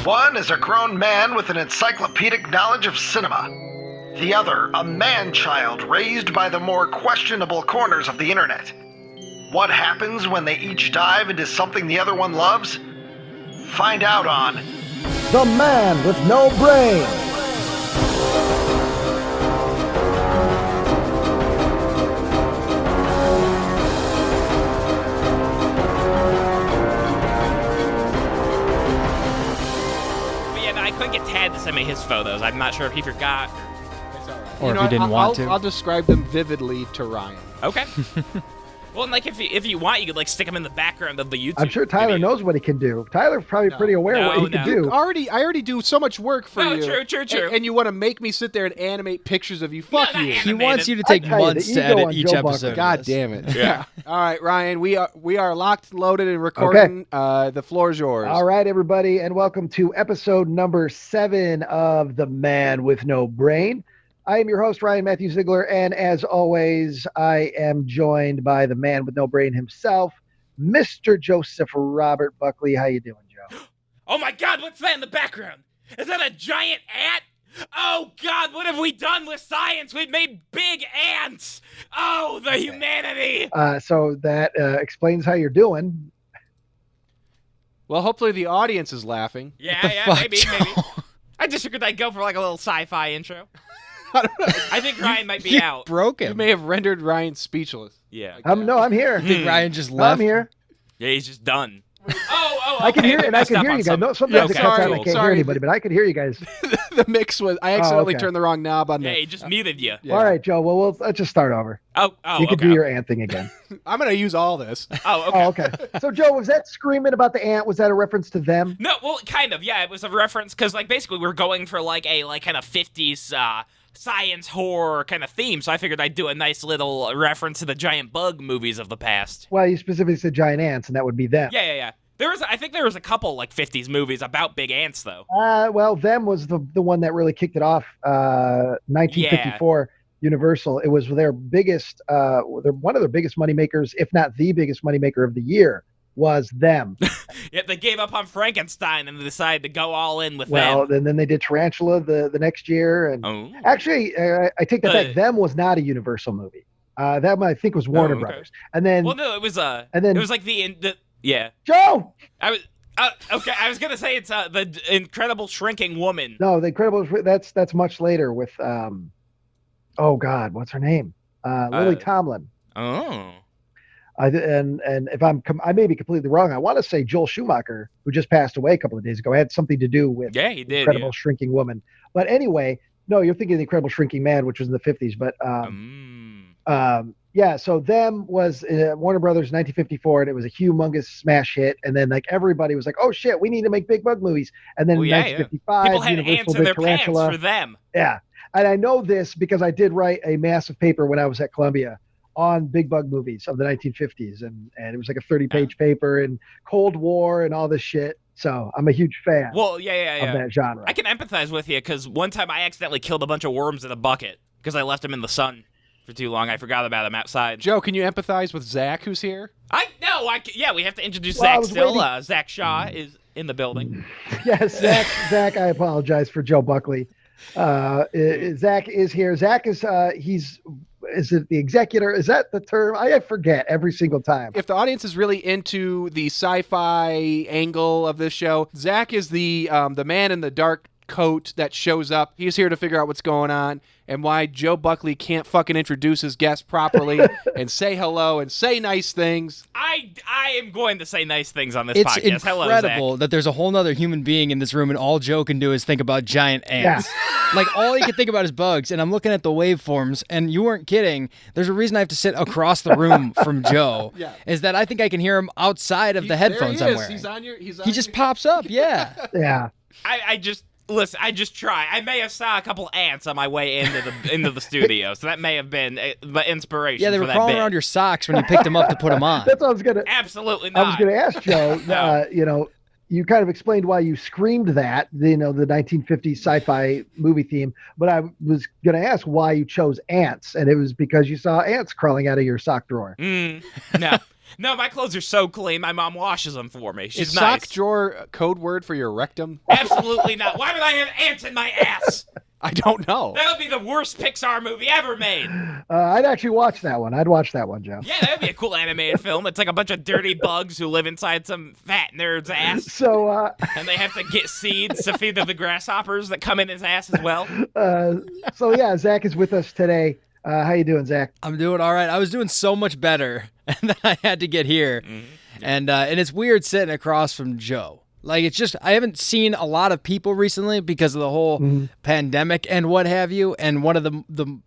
One is a grown man with an encyclopedic knowledge of cinema. The other, a man-child raised by the more questionable corners of the internet. What happens when they each dive into something the other one loves? Find out on The Man with No Brain. I couldn't get Tad to send me his photos. I'm not sure if he forgot. Or if he didn't want to. I'll describe them vividly to Ryan. Okay. Well, like if you want, you could like stick them in the background of the YouTube. I'm sure Tyler knows what he can do. Tyler's probably pretty aware of what he can do. I already do so much work for you. True. And you want to make me sit there and animate pictures of you? Fuck you. He wants you to take months to edit each episode. God damn it. Yeah. All right, Ryan, we are locked, loaded, and recording. Okay. The floor is yours. All right, everybody, and welcome to episode number 7 of The Man with No Brain. I am your host, Ryan Matthew Ziegler, and as always, I am joined by the man with no brain himself, Mr. Joseph Robert Buckley. How you doing, Joe? Oh my God, what's that in the background? Is that a giant ant? Oh God, what have we done with science? We've made big ants. Oh, the humanity. So that explains how you're doing. Well, hopefully the audience is laughing. Yeah, maybe. I just figured I'd go for like a little sci-fi intro. I think Ryan might be out. Broken. You may have rendered Ryan speechless. Yeah. No, I'm here. I think Ryan just left. I'm here. Yeah, he's just done. Oh, I can hear it, and I can hear you guys. No, sometimes it cuts out, I can't hear anybody, but I can hear you guys. The mix was, I accidentally turned the wrong knob on he just muted you. Yeah. All right, Joe, well, let's just start over. You can do your ant thing again. I'm going to use all this. Okay. So, Joe, was that screaming about the ant? Was that a reference to them? No, well, kind of, yeah. It was a reference, because, like, basically we're going for, like, a, like, kind of 50s, science horror kind of theme, so I figured I'd do a nice little reference to the giant bug movies of the past. Well, you specifically said giant ants, and that would be them. Yeah. I think there was a couple like 50s movies about big ants, though. Well, them was the one that really kicked it off. 1954 Universal. It was their biggest, one of their biggest moneymakers, if not the biggest moneymaker of the year. Was them. Yeah, they gave up on Frankenstein and they decided to go all in with them. Well, and then they did Tarantula the next year. And actually, I take that back. Them was not a Universal movie. That I think was Warner Brothers. And then, well, no, it was and then it was like the Joe. I was okay. I was gonna say it's the Incredible Shrinking Woman. No, the Incredible. That's much later with oh God, what's her name? Lily Tomlin. Oh. And if I may be completely wrong, I want to say Joel Schumacher, who just passed away a couple of days ago, had something to do with he did, Incredible Shrinking Woman. But anyway, no, you're thinking of the Incredible Shrinking Man, which was in the 50s. But so them was Warner Brothers 1954, and it was a humongous smash hit. And then like everybody was like, oh shit, we need to make big bug movies. And then in 1955, people had Universal ants in did their Tarantula. pants for them. Yeah, and I know this because I did write a massive paper when I was at Columbia on big bug movies of the 1950s, and it was like a 30-page paper and Cold War and all this shit. So I'm a huge fan. Well, of that genre. I can empathize with you because one time I accidentally killed a bunch of worms in a bucket because I left them in the sun for too long. I forgot about them outside. Joe, can you empathize with Zach, who's here? We have to introduce Zach still. Zach Shaw is in the building. Yes, Zach. I apologize for Joe Buckley. Zach is here. Zach is is it the executor? Is that the term? I forget every single time. If the audience is really into the sci-fi angle of this show, Zach is the man in the dark coat that shows up. He's here to figure out what's going on and why Joe Buckley can't fucking introduce his guest properly and say hello and say nice things. I am going to say nice things on this podcast. It's incredible that there's a whole nother human being in this room and all Joe can do is think about giant ants. Yeah. Like all he can think about is bugs, and I'm looking at the waveforms, and you weren't kidding. There's a reason I have to sit across the room from Joe, is that I think I can hear him outside of the headphones I'm wearing. He just pops up, yeah. Yeah. Listen, I just try. I may have saw a couple ants on my way into the studio, so that may have been the inspiration. Yeah, they were crawling around your socks when you picked them up to put them on. That's what I was gonna. Absolutely not. I was gonna ask Joe. No. You kind of explained why you screamed that, the 1950s sci-fi movie theme, but I was gonna ask why you chose ants, and it was because you saw ants crawling out of your sock drawer. No. No, my clothes are so clean. My mom washes them for me. She's Is nice. sock drawer code word for your rectum? Absolutely not. Why would I have ants in my ass? I don't know. That would be the worst Pixar movie ever made. I'd actually watch that one. I'd watch that one, Joe. Yeah, that would be a cool animated film. It's like a bunch of dirty bugs who live inside some fat nerd's ass. So, And they have to get seeds to feed the grasshoppers that come in his ass as well. yeah, Zach is with us today. How you doing, Zach? I'm doing all right. I was doing so much better, and then I had to get here, and it's weird sitting across from Joe. Like, it's just, I haven't seen a lot of people recently because of the whole pandemic and what have you. And one of the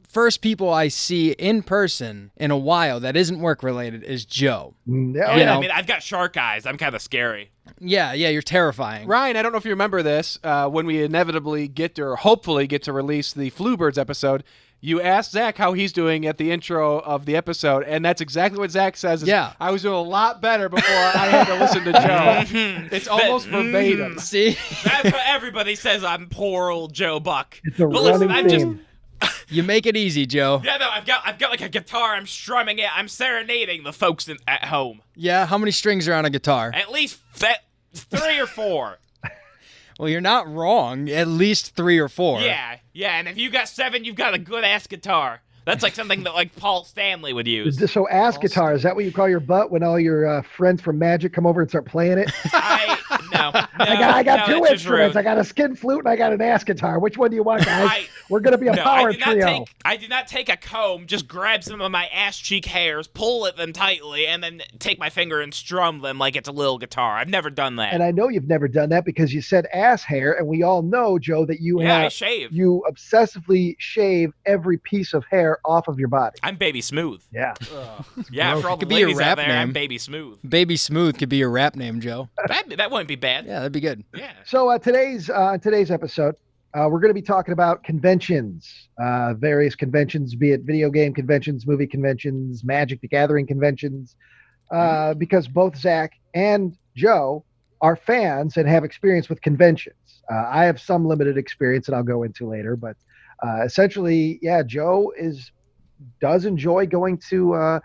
first people I see in person in a while that isn't work related is Joe. Yeah, And know. I mean, I've got shark eyes. I'm kind of scary. Yeah, you're terrifying. Ryan, I don't know if you remember this. When we inevitably get to, or hopefully get to release the Fluebirds episode, you asked Zach how he's doing at the intro of the episode, and that's exactly what Zach says. Yeah. I was doing a lot better before I had to listen to Joe. It's almost verbatim. See? That's what everybody says. I'm poor old Joe Buck. it's a But listen, running I'm just. theme. You make it easy, Joe. Yeah, no, I've got like a guitar. I'm strumming it. I'm serenading the folks at home. Yeah, how many strings are on a guitar? At least 3 or 4. Well, you're not wrong. At least 3 or 4. Yeah, and if you got 7, you've got a good ass guitar. That's like something that like Paul Stanley would use. So ass guitar, is that what you call your butt when all your friends from Magic come over and start playing it? I got two instruments. I got a skin flute and I got an ass guitar. Which one do you want, guys? We're going to be a power trio. I did not take a comb, just grab some of my ass cheek hairs, pull at them tightly, and then take my finger and strum them like it's a little guitar. I've never done that. And I know you've never done that because you said ass hair, and we all know, Joe, that I shave. You obsessively shave every piece of hair off of your body. I'm Baby Smooth. Yeah. Yeah, for all It the could be a ladies out rap there, I'm name. Baby Smooth. Baby Smooth could be your rap name, Joe. That wouldn't be bad. Yeah, that'd be good. Yeah. So today's episode, we're going to be talking about conventions, various conventions, be it video game conventions, movie conventions, Magic the Gathering conventions, because both Zach and Joe are fans and have experience with conventions. I have some limited experience that I'll go into later, but essentially, yeah, Joe does enjoy going to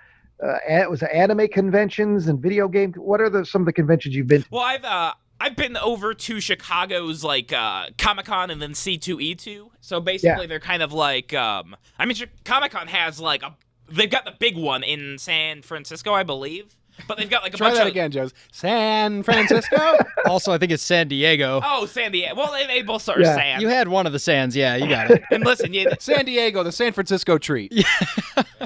anime conventions and video game. What are some of the conventions you've been to? Well, I've been over to Chicago's like Comic-Con and then C2E2. So basically they're kind of like Comic-Con has like they've got the big one in San Francisco, I believe. But they've got like a Try bunch that of again, Joe. San Francisco? Also, I think it's San Diego. Oh, San Diego. Well, they both start Yeah. San. You had one of the Sands. Yeah, you got it. And listen, San Diego, the San Francisco treat.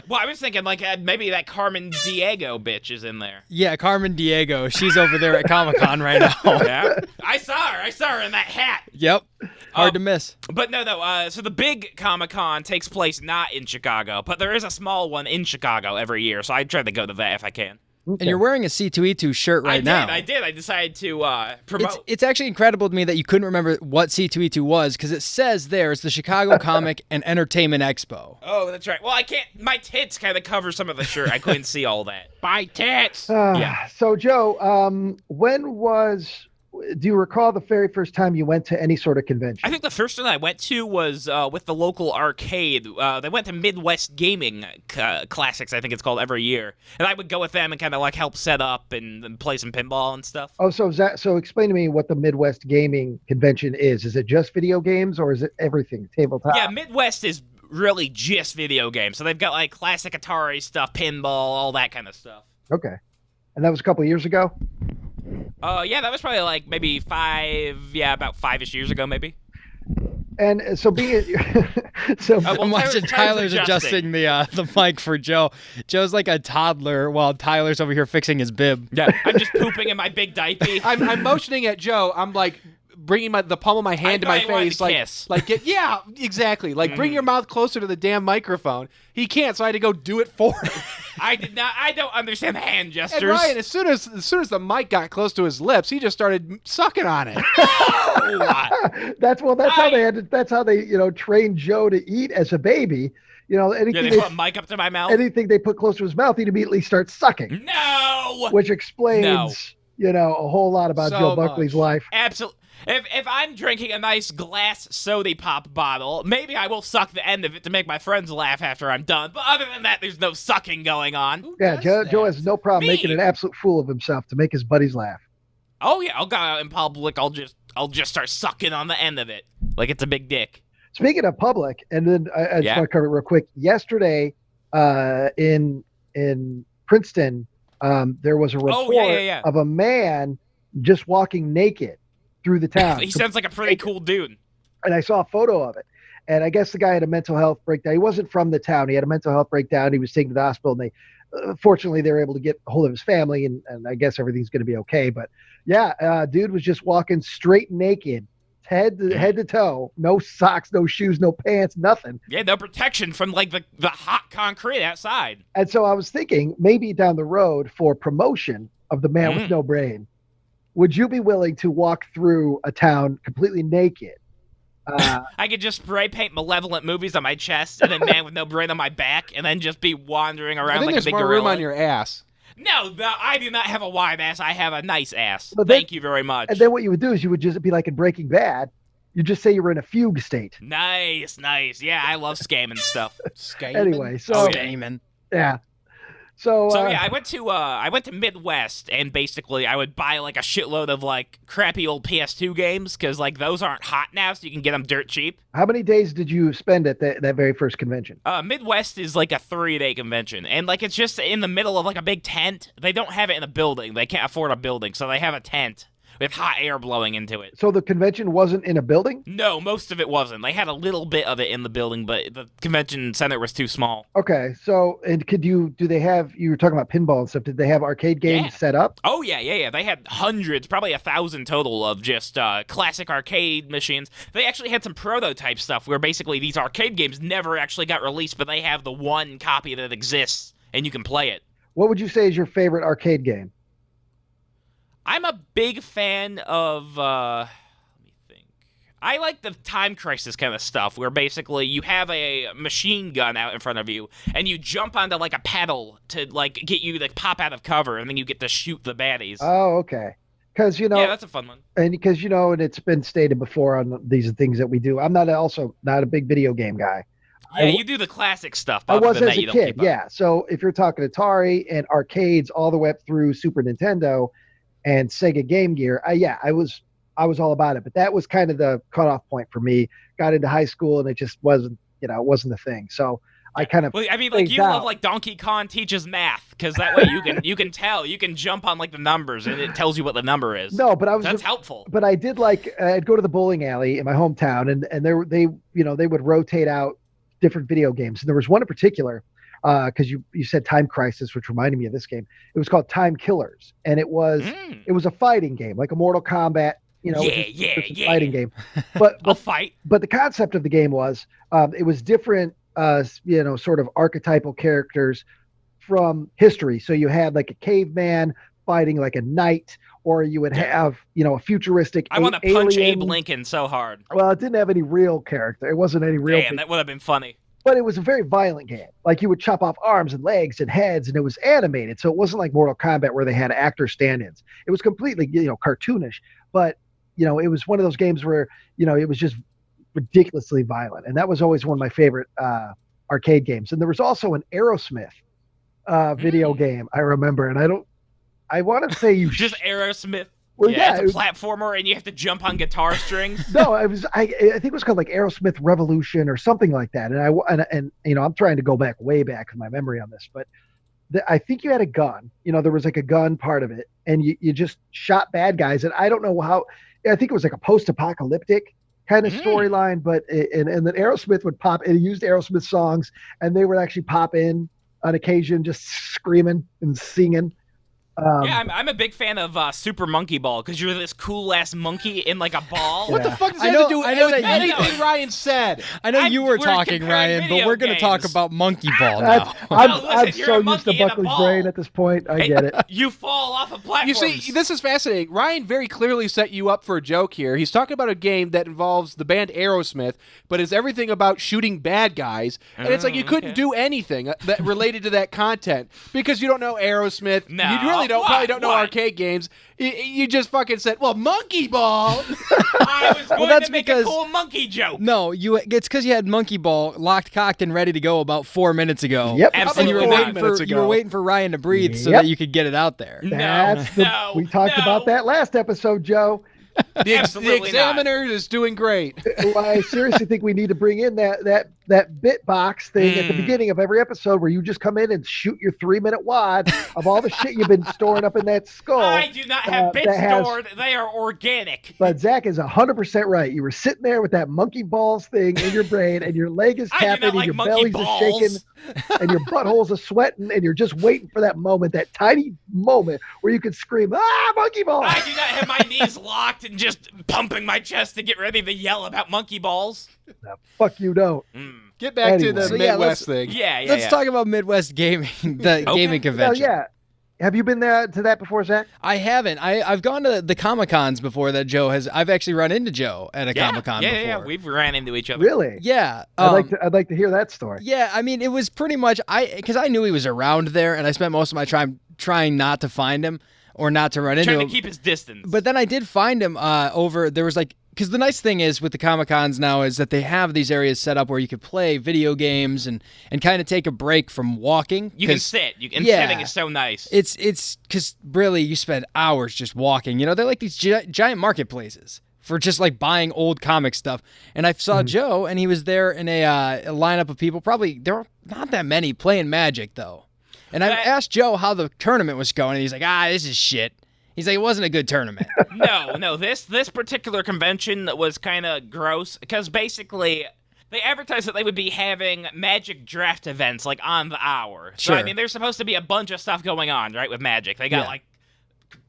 well, I was thinking like maybe that Carmen Diego bitch is in there. Yeah, Carmen Diego. She's over there at Comic-Con right now. Yeah, I saw her in that hat. Yep. Hard to miss. But no. So the big Comic-Con takes place not in Chicago, but there is a small one in Chicago every year. So I try to go to that if I can. Okay. And you're wearing a C2E2 shirt right now. I did. I decided to promote. It's actually incredible to me that you couldn't remember what C2E2 was because it says there it's the Chicago Comic and Entertainment Expo. Oh, that's right. Well, I can't. My tits kind of cover some of the shirt. I couldn't see all that. My tits. Yeah. So, Joe, do you recall the very first time you went to any sort of convention? I think the first one I went to was with the local arcade. They went to Midwest Gaming Classics, I think it's called, every year. And I would go with them and kind of like help set up and play some pinball and stuff. Oh, so explain to me what the Midwest Gaming Convention is. Is it just video games or is it everything, tabletop? Yeah, Midwest is really just video games. So they've got like classic Atari stuff, pinball, all that kind of stuff. Okay. And that was a couple of years ago? Yeah, that was probably like maybe about 5-ish years ago, maybe. And so I'm watching Tyler's adjusting the mic for Joe. Joe's like a toddler while Tyler's over here fixing his bib. Yeah, I'm just pooping in my big diaper. I'm motioning at Joe. I'm like bringing the palm of my hand to my face, yeah, exactly. Like bring your mouth closer to the damn microphone. He can't, so I had to go do it for him. I don't understand hand gestures. And Ryan, as soon as the mic got close to his lips, he just started sucking on it. That's how they trained Joe to eat as a baby. Anything they put a mic up to my mouth. Anything they put close to his mouth, he'd immediately start sucking. No. Which explains a whole lot about So Joe Buckley's much. life. Absolutely. If I'm drinking a nice glass soda pop bottle, maybe I will suck the end of it to make my friends laugh after I'm done. But other than that, there's no sucking going on. Who Yeah, does Joe that? has no problem Me. making an absolute fool of himself to make his buddies laugh. Oh yeah, I'll go out in public. I'll just start sucking on the end of it like it's a big dick. Speaking of public, and then I just Yeah. want to cover it real quick. Yesterday, in Princeton, there was a report yeah. of a man just walking naked through the town. He sounds like a pretty cool dude. And I saw a photo of it. And I guess the guy had a mental health breakdown. He wasn't from the town. He had a mental health breakdown. He was taken to the hospital, and fortunately, they were able to get a hold of his family, and I guess everything's going to be okay. But yeah, dude was just walking straight naked, head to toe, no socks, no shoes, no pants, nothing. Yeah, no protection from like the hot concrete outside. And so I was thinking, maybe down the road for promotion of the Man with No Brain, would you be willing to walk through a town completely naked? I could just spray paint malevolent movies on my chest and then Man with No Brain on my back, and then just be wandering I around think like a there's big more gorilla. room on your ass. No, I do not have a wide ass. I have a nice ass. But then- Thank you very much. And then what you would do is you would just be like in Breaking Bad. You just say you were in a fugue state. Nice. Yeah, I love scamming stuff. Anyway, so Oh, yeah. Damon. yeah. So, So yeah, I went to Midwest, and basically I would buy like a shitload of like crappy old PS2 games because like those aren't hot now, so you can get them dirt cheap. how many days did you spend at that very first convention? Midwest is like a 3-day convention, and like it's just in the middle of like a big tent. They don't have it in a building; they can't afford a building, so they have a tent with hot air blowing into it. So the convention wasn't in a building? No, most of it wasn't. They had a little bit of it in the building, but the convention center was too small. Okay. So, and do they have, you were talking about pinball and stuff. Did they have arcade games Yeah. set up? Oh, yeah. They had hundreds, probably 1,000 total of just classic arcade machines. They actually had some prototype stuff where basically these arcade games never actually got released, but they have the one copy that exists, and you can play it. What would you say is your favorite arcade game? I'm a big fan of, let me think. I like the Time Crisis kind of stuff, where basically you have a machine gun out in front of you, and you jump onto like a pedal to like get you to pop out of cover, and then you get to shoot the baddies. Oh, okay. Because, Yeah, that's a fun one. and because, and it's been stated before on these things that we do, I'm not a big video game guy. Yeah, you do the classic stuff. I But other was than as that, a you don't kid, keep up. yeah. So if you're talking Atari and arcades all the way up through Super Nintendo and Sega Game Gear, I was all about it. But that was kind of the cutoff point for me. Got into high school and it just wasn't, it wasn't the thing. So I kind of Well, I mean, like phased you love out. like Donkey Kong teaches math because that way you can tell, you can jump on like the numbers and it tells you what the number is. No, but That's helpful. But I did I'd go to the bowling alley in my hometown, and they would rotate out different video games. And there was one in particular, because you said Time Crisis, which reminded me of this game. It was called Time Killers, and it was a fighting game, like a Mortal Kombat. Just a fighting game. But I'll fight. but the concept of the game was it was different, sort of archetypal characters from history. So you had like a caveman fighting like a knight, or you would have, a futuristic I want to punch alien. Abe Lincoln so hard. Well, it didn't have any real character. It wasn't any real. Damn, that would have been funny. But it was a very violent game. Like you would chop off arms and legs and heads, and it was animated. So it wasn't like Mortal Kombat where they had actor stand-ins. It was completely, cartoonish. But, it was one of those games where, it was just ridiculously violent. And that was always one of my favorite arcade games. And there was also an Aerosmith video game, I remember. And I want to say Just Aerosmith. Well, yeah, it it's was- a platformer and you have to jump on guitar strings. No, I think it was called like Aerosmith Revolution or something like that. And I'm trying to go way back in my memory on this, but I think you had a gun. There was like a gun part of it, and you just shot bad guys. And I don't know how. I think it was like a post-apocalyptic kind of storyline, but and then Aerosmith would pop. It used Aerosmith songs, and they would actually pop in on occasion, just screaming and singing. Yeah, I'm a big fan of Super Monkey Ball because you're this cool ass monkey in like a ball. What the Yeah. fuck does I that know- have to do I know with that you- anything Ryan said? I know you were we're talking, comparing Ryan, but video we're going to talk games. about Monkey Ball That's- now. I'm, No, listen, I'm you're so a used monkey to in a Buckley's ball. brain at this point. I get it. You fall off a platform. You see, this is fascinating. Ryan very clearly set you up for a joke here. He's talking about a game that involves the band Aerosmith, but is everything about shooting bad guys. And it's like you couldn't okay. do anything that related to that content because you don't know Aerosmith. No, you really really probably don't know arcade games. You just fucking said, well, monkey ball. I was going that's to make because- a cool monkey joke. No, it's because you had monkey ball locked, cocked, and ready to go about 4 minutes ago. Yep. And Absolutely you were not. waiting for you were waiting for Ryan to breathe so Yep. that you could get it out there. We talked about that last episode, Joe. The Absolutely not. examiner is doing great. Well, I seriously think we need to bring in that bit box thing at the beginning of every episode where you just come in and shoot your 3-minute wad of all the shit you've been storing up in that skull. I do not have bits that has- stored. They are organic. But Zach is 100% right. You were sitting there with that monkey balls thing in your brain, and your leg is I do tapping, not and like your monkey belly's are shaking, balls. and your buttholes are sweating, and you're just waiting for that moment, that tiny moment where you can scream, "Ah, monkey balls!" I do not have my knees locked and just pumping my chest to get ready to yell about monkey balls. No, fuck you, don't. Get back to Anyway. the So, yeah, Midwest thing. Yeah, Let's talk about Midwest gaming, the gaming Well, convention. yeah. Have you been there to that before, Zach? I haven't. I've gone to the Comic-Cons before that Joe has. I've actually run into Joe at a Comic-Con before. Yeah, we've ran into each other. Really? Yeah. I'd like to hear that story. Yeah, I mean, it was pretty much because I knew he was around there, and I spent most of my time trying not to find him or not to run into Trying him. to keep his distance. But then I did find him over. There was because the nice thing is with the Comic-Cons now is that they have these areas set up where you could play video games and kind of take a break from walking. you can sit. Sitting is so nice. It's because really you spend hours just walking. You know, they're like these giant marketplaces for just like buying old comic stuff. And I saw Joe, and he was there in a lineup of people. Probably there were not that many playing Magic though. And I asked Joe how the tournament was going, and he's like, this is shit. He's like, it wasn't a good tournament. No, this particular convention was kind of gross because basically they advertised that they would be having Magic draft events like on the hour. So, Sure. I mean, there's supposed to be a bunch of stuff going on, right, with Magic. They got like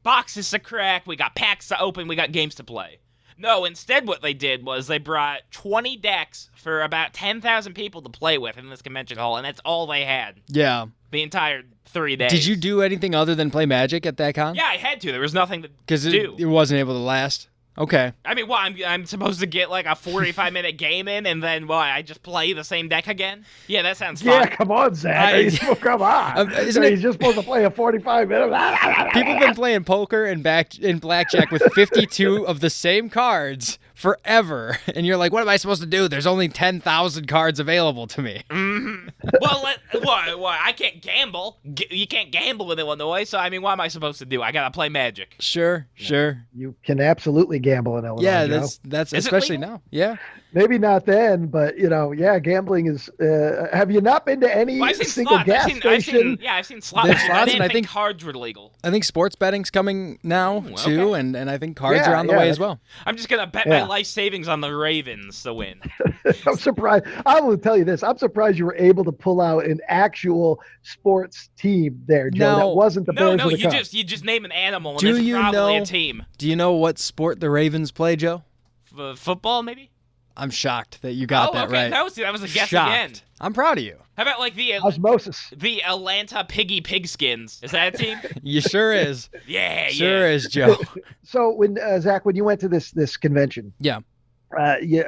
boxes to crack, we got packs to open, we got games to play. No, instead what they did was they brought 20 decks for about 10,000 people to play with in this convention hall, and that's all they had Yeah. the entire 3 days. Did you do anything other than play Magic at that con? Yeah, I had to. There was nothing to Because do. it wasn't able to last. Okay. I mean, I'm supposed to get like a 45-minute game in, and then I just play the same deck again? Yeah, that sounds fun. Yeah, come on, Zach. Come on. Isn't He's just supposed to play a 45-minute. People have been playing poker and blackjack with 52 of the same cards forever, and you're like, what am I supposed to do? There's only 10,000 cards available to me. Well, I can't gamble. You can't gamble in Illinois, so I mean, what am I supposed to do? I gotta play Magic. Sure. You can absolutely gamble in Illinois. Yeah, Joe. that's Is it especially legal? now. Yeah. Maybe not then, but gambling is. Have you not been to any Well, I've seen single slots. gas station? I've seen slots. There's I slots, didn't and I think think- cards were legal. I think sports betting's coming now Ooh, too, okay. and I think cards Yeah, are on the yeah, way that's- as well. I'm just gonna bet Yeah. my life savings on the Ravens to win. I'm surprised. I will tell you this. I'm surprised you were able to pull out an actual sports team there, Joe. No. That wasn't the Bears No, or the you Cubs. just name an animal, and Do it's you probably know- a team. Do you know what sport the Ravens play, Joe? Football, maybe. I'm shocked that you got that okay. right. That was a guess Shocked. again. I'm proud of you. How about like the Osmosis. Atlanta Piggy Pigskins? Is that a team? You sure is. Yeah, Sure yeah. is, Joe. So when Zach, when you went to this convention, Yeah.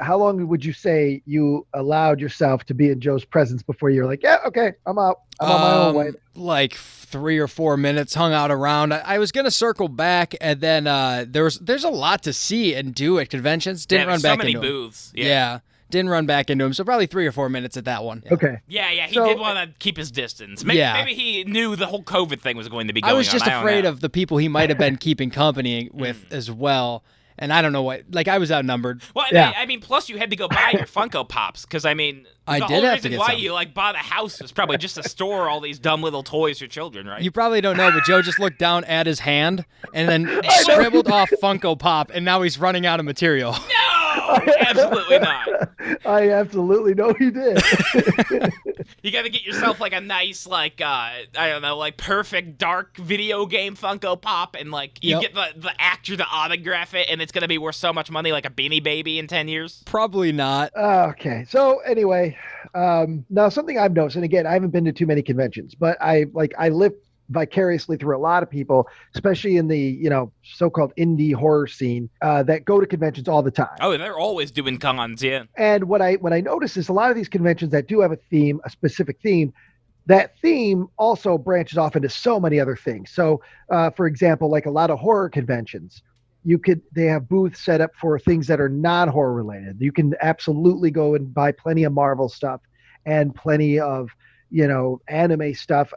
how long would you say you allowed yourself to be in Joe's presence before you were like, yeah, okay, I'm out. I'm on my own way. Like 3 or 4 minutes, hung out around. I was gonna circle back, and then there's a lot to see and do at conventions. Didn't Yeah, run there's back so many into 'em. booths. Yeah, didn't run back into him. So probably 3 or 4 minutes at that one. Okay. Yeah, he So- did want to keep his distance. Maybe, Yeah. maybe he knew the whole COVID thing was going to be going I was on. just don't afraid know. of the people he might have been keeping company with as well. And I don't know what. Like I was outnumbered. Well, Yeah. I mean, plus you had to go buy your Funko Pops because I mean, I the did whole have to reason get why some. you bought a house was probably just to store all these dumb little toys for children, right? You probably don't know, but Joe just looked down at his hand and then scribbled off Funko Pop, and now he's running out of material. No, absolutely not. I absolutely know he did. You got to get yourself like a nice, like I don't know, like perfect dark video game Funko Pop, and like you Yep. get the actor to autograph it, and it's gonna be worth so much money, like a Beanie Baby in 10 years. Probably not. Okay. So anyway, now something I've noticed, and again, I haven't been to too many conventions, but I live vicariously through a lot of people, especially in the so-called indie horror scene, that go to conventions all the time. Oh, they're always doing cons, yeah. And what I notice is a lot of these conventions that do have a theme, a specific theme, that theme also branches off into so many other things. So, for example, like a lot of horror conventions, they have booths set up for things that are not horror related. You can absolutely go and buy plenty of Marvel stuff and plenty of anime stuff.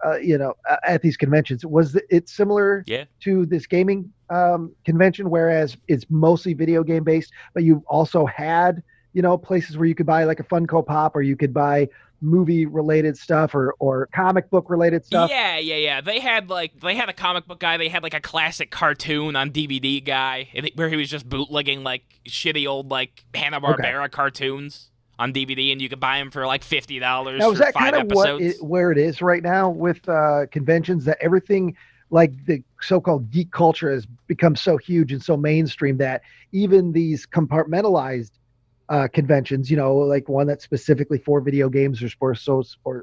At these conventions, was it similar to this gaming convention, whereas it's mostly video game based, but you also had places where you could buy like a Funko Pop, or you could buy movie related stuff or comic book related stuff. Yeah. They had a comic book guy. They had like a classic cartoon on DVD guy where he was just bootlegging like shitty old like Hanna-Barbera cartoons on DVD, and you could buy them for like $50 now, is for that 5 kind of episodes. where it is right now with conventions, that everything like the so-called geek culture has become so huge and so mainstream that even these compartmentalized conventions, like one that's specifically for video games or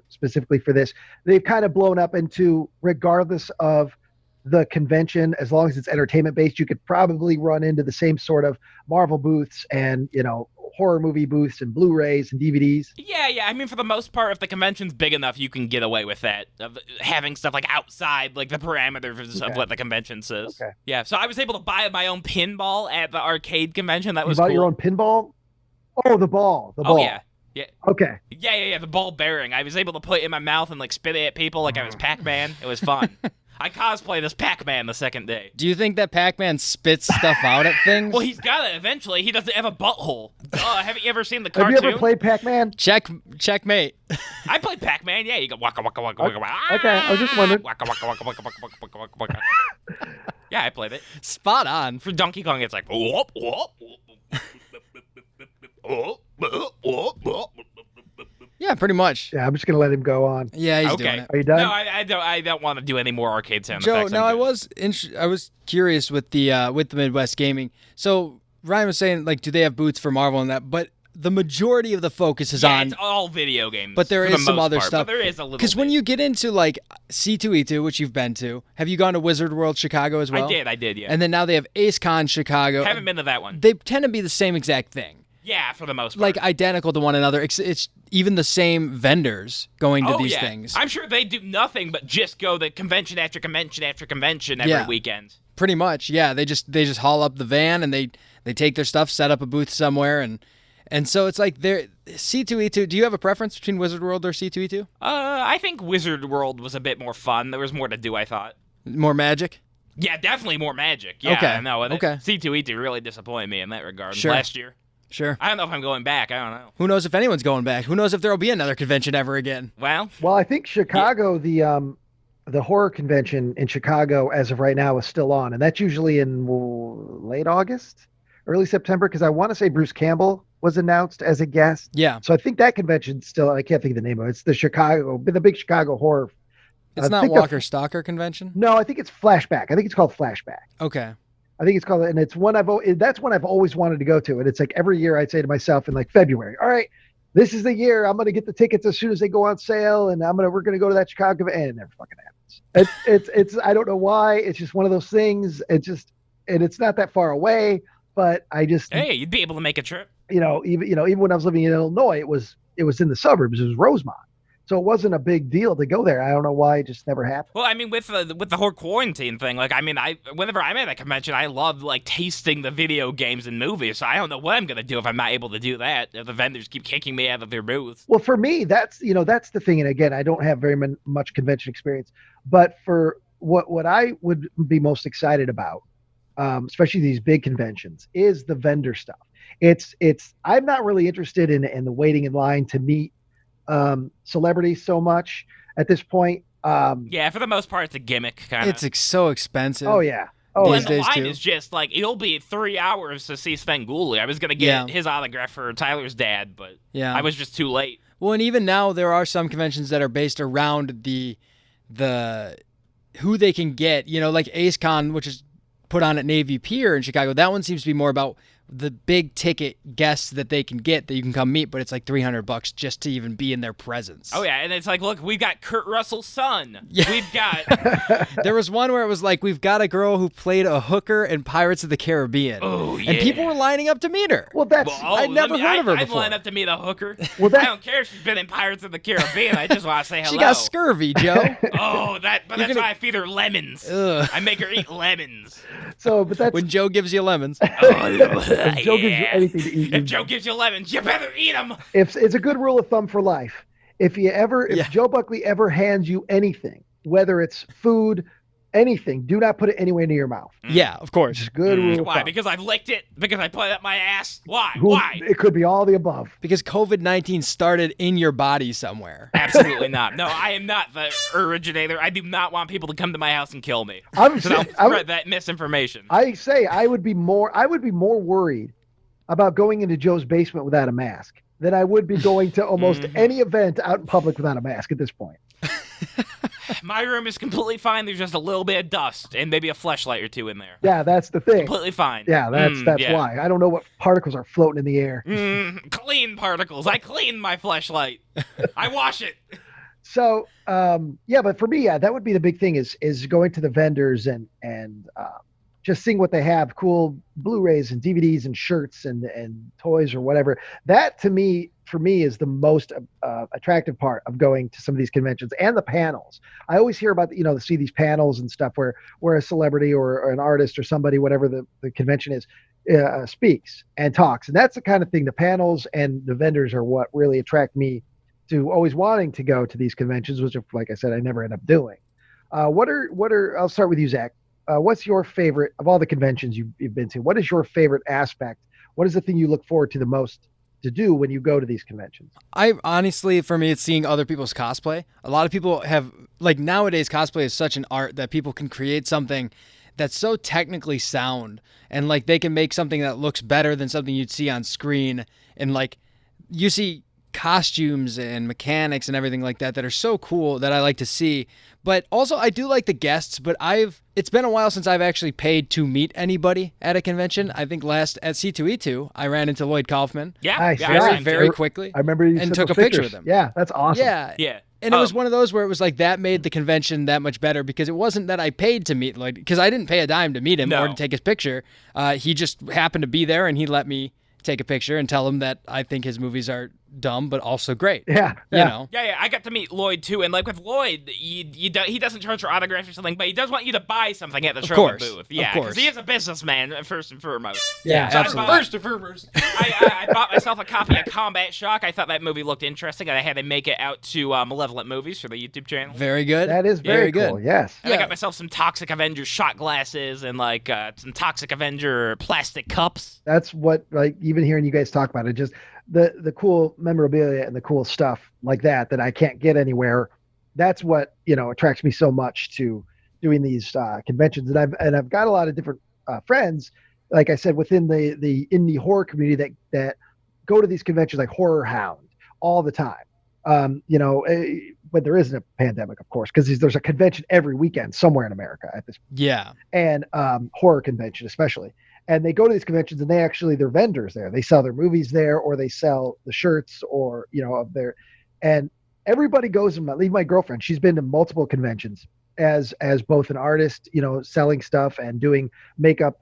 specifically for this, they've kind of blown up into, regardless of the convention, as long as it's entertainment based, you could probably run into the same sort of Marvel booths and horror movie booths and Blu-rays and DVDs. Yeah. I mean, for the most part, if the convention's big enough, you can get away with that, of having stuff like outside like the parameters of what the convention says. Okay. Yeah, so I was able to buy my own pinball at the arcade convention. That was you bought cool. your own pinball? Oh, the ball. Oh, yeah. Okay. Yeah, the ball bearing. I was able to put it in my mouth and like spit it at people like I was Pac-Man. It was fun. I cosplayed as Pac-Man the second day. Do you think that Pac-Man spits stuff out at things? Well, he's got it eventually. He doesn't have a butthole. Haven't you ever seen the cartoon? Have you ever played Pac-Man? Checkmate. I played Pac-Man. Yeah, you go waka waka waka waka waka. Okay, I was just wondering. Waka waka waka waka waka waka waka waka waka. Yeah, I played it. Spot on. For Donkey Kong, it's like whoop whoop. Yeah, pretty much. Yeah, I'm just gonna let him go on. Yeah, he's Okay. doing it. Are you done? No, I don't want to do any more arcade sound Joe, effects. now I was curious with the Midwest Gaming. So Ryan was saying, like, do they have booths for Marvel and that? But the majority of the focus is on. It's all video games. But there for is the some most other part, stuff. But there is a little. Because when you get into like C2E2, which you've been to, have you gone to Wizard World Chicago as well? I did, yeah. And then now they have Ace Con Chicago. Haven't been to that one. They tend to be the same exact thing. Yeah, for the most part. Like identical to one another. It's even the same vendors going to these things. I'm sure they do nothing but just go to convention after convention after convention every weekend. Pretty much, yeah. They just haul up the van and they take their stuff, set up a booth somewhere, and so it's like they're C2E2. Do you have a preference between Wizard World or C2E2? I think Wizard World was a bit more fun. There was more to do, I thought. More magic? Yeah, definitely more magic. Yeah, Okay. No, Okay. C2E2 really disappointed me in that regard Sure. last year. Sure. I don't know if I'm going back. I don't know. Who knows if anyone's going back? Who knows if there'll be another convention ever again? Well, I think Chicago, the horror convention in Chicago as of right now is still on, and that's usually in late August, early September, because I want to say Bruce Campbell was announced as a guest. Yeah. So I think that convention still, I can't think of the name of it. It's the big Chicago horror. It's not Walker Stalker convention? No, I think it's Flashback. I think it's called Flashback. Okay. I think it's called, and it's that's one I've always wanted to go to. And it's like every year I'd say to myself in like February, all right, this is the year I'm going to get the tickets as soon as they go on sale. And we're going to go to that Chicago, and it never fucking happens. It's, I don't know why. It's just one of those things. And it's not that far away, but hey, you'd be able to make a trip. Even when I was living in Illinois, it was in the suburbs. It was Rosemont. So it wasn't a big deal to go there. I don't know why it just never happened. Well, I mean, with the whole quarantine thing, like, I mean, whenever I'm at a convention, I love like tasting the video games and movies. So I don't know what I'm gonna do if I'm not able to do that. If the vendors keep kicking me out of their booths. Well, for me, that's the thing. And again, I don't have very much convention experience, but for what I would be most excited about, especially these big conventions, is the vendor stuff. I'm not really interested in the waiting in line to meet celebrities so much at this point. Yeah, for the most part, it's a gimmick kind of. It's so expensive. Oh yeah. And the line is just like, it'll be 3 hours to see Svengoolie. I was gonna get his autograph for Tyler's dad, but I was just too late. Well, and even now there are some conventions that are based around the who they can get. Like Ace Con, which is put on at Navy Pier in Chicago. That one seems to be more about the big ticket guests that they can get that you can come meet, but it's like $300 just to even be in their presence. Oh yeah, and it's like, look, we've got Kurt Russell's son. Yeah. We've got There was one where it was like, we've got a girl who played a hooker in Pirates of the Caribbean. Oh, yeah. And people were lining up to meet her. Well, that's I'd never heard of her I'd before. line up to meet a hooker. Well, I don't care if she's been in Pirates of the Caribbean. I just want to say hello. She got scurvy, Joe. Oh, that's gonna- why I feed her lemons. Ugh. I make her eat lemons. so, but that's When Joe gives you lemons. if Joe gives you Yeah. anything to eat. If Joe gives you lemons, you better eat them. If it's a good rule of thumb for life. If Yeah. Joe Buckley ever hands you anything, whether it's food, anything, do not put it anywhere near your mouth. Yeah, of course. Just good rule of Why? thumb. Because I've licked it? Because I put it up my ass? Why? Who- Why? It could be all the above. Because COVID-19 started in your body somewhere. Absolutely not. No, I am not the originator. I do not want people to come to my house and kill me. I'm So don't I'm- spread that misinformation. I say I would be more worried about going into Joe's basement without a mask than I would be going to almost any event out in public without a mask at this point. My room is completely fine. There's just a little bit of dust and maybe a fleshlight or two in there. Yeah, that's the thing. Completely fine. Yeah, that's yeah. why. I don't know what particles are floating in the air. Clean particles. I clean my fleshlight. I wash it. So, yeah, but for me, yeah, that would be the big thing is going to the vendors and just seeing what they have, cool Blu-rays and DVDs and shirts and toys or whatever. That for me is the most attractive part of going to some of these conventions and the panels. I always hear about, see these panels and stuff where a celebrity or an artist or somebody, whatever the convention is, speaks and talks. And that's the kind of thing, the panels and the vendors are what really attract me to always wanting to go to these conventions, which, like I said, I never end up doing. I'll start with you, Zach. What's your favorite of all the conventions you've been to? What is your favorite aspect? What is the thing you look forward to the most to do when you go to these conventions? I honestly, for me, it's seeing other people's cosplay. A lot of people have, like, nowadays, cosplay is such an art that people can create something that's so technically sound, and like they can make something that looks better than something you'd see on screen. And like you see costumes and mechanics and everything like that are so cool that I like to see. But also I do like the guests, but it's been a while since I've actually paid to meet anybody at a convention. I think last at C2E2, I ran into Lloyd Kaufman. Yeah. Nice. Yeah, Yeah. same very here. quickly. I remember you and sent took those a picture pictures. with him. Yeah, that's awesome. Yeah. Yeah. And it was one of those where it was like that made the convention that much better because it wasn't that I paid to meet Lloyd, because I didn't pay a dime to meet him or to take his picture. He just happened to be there and he let me take a picture and tell him that I think his movies are dumb but also great. Yeah. You know. Yeah, I got to meet Lloyd too, and like with Lloyd, he doesn't charge for autographs or something, but he does want you to buy something at the trophy booth. Yeah, course. because he is a businessman first and foremost. Yeah, So absolutely. First and foremost, I bought myself a copy of Combat Shock. I thought that movie looked interesting, and I had to make it out to Malevolent Movies for the YouTube channel. Very good. That is very cool. good. Yes. And I got myself some Toxic Avenger shot glasses and like some Toxic Avenger plastic cups. That's what, like, even hearing you guys talk about it, just the cool memorabilia and the cool stuff like that I can't get anywhere. That's what, attracts me so much to doing these conventions. And I've got a lot of different friends, like I said, within the indie horror community that go to these conventions like Horror Hound all the time. But there isn't a pandemic, of course, because there's a convention every weekend somewhere in America at this point. Yeah. And horror convention especially. And they go to these conventions and they're vendors there. They sell their movies there, or they sell the shirts or, of their, and everybody goes, and leave my girlfriend. She's been to multiple conventions as both an artist, selling stuff and doing makeup,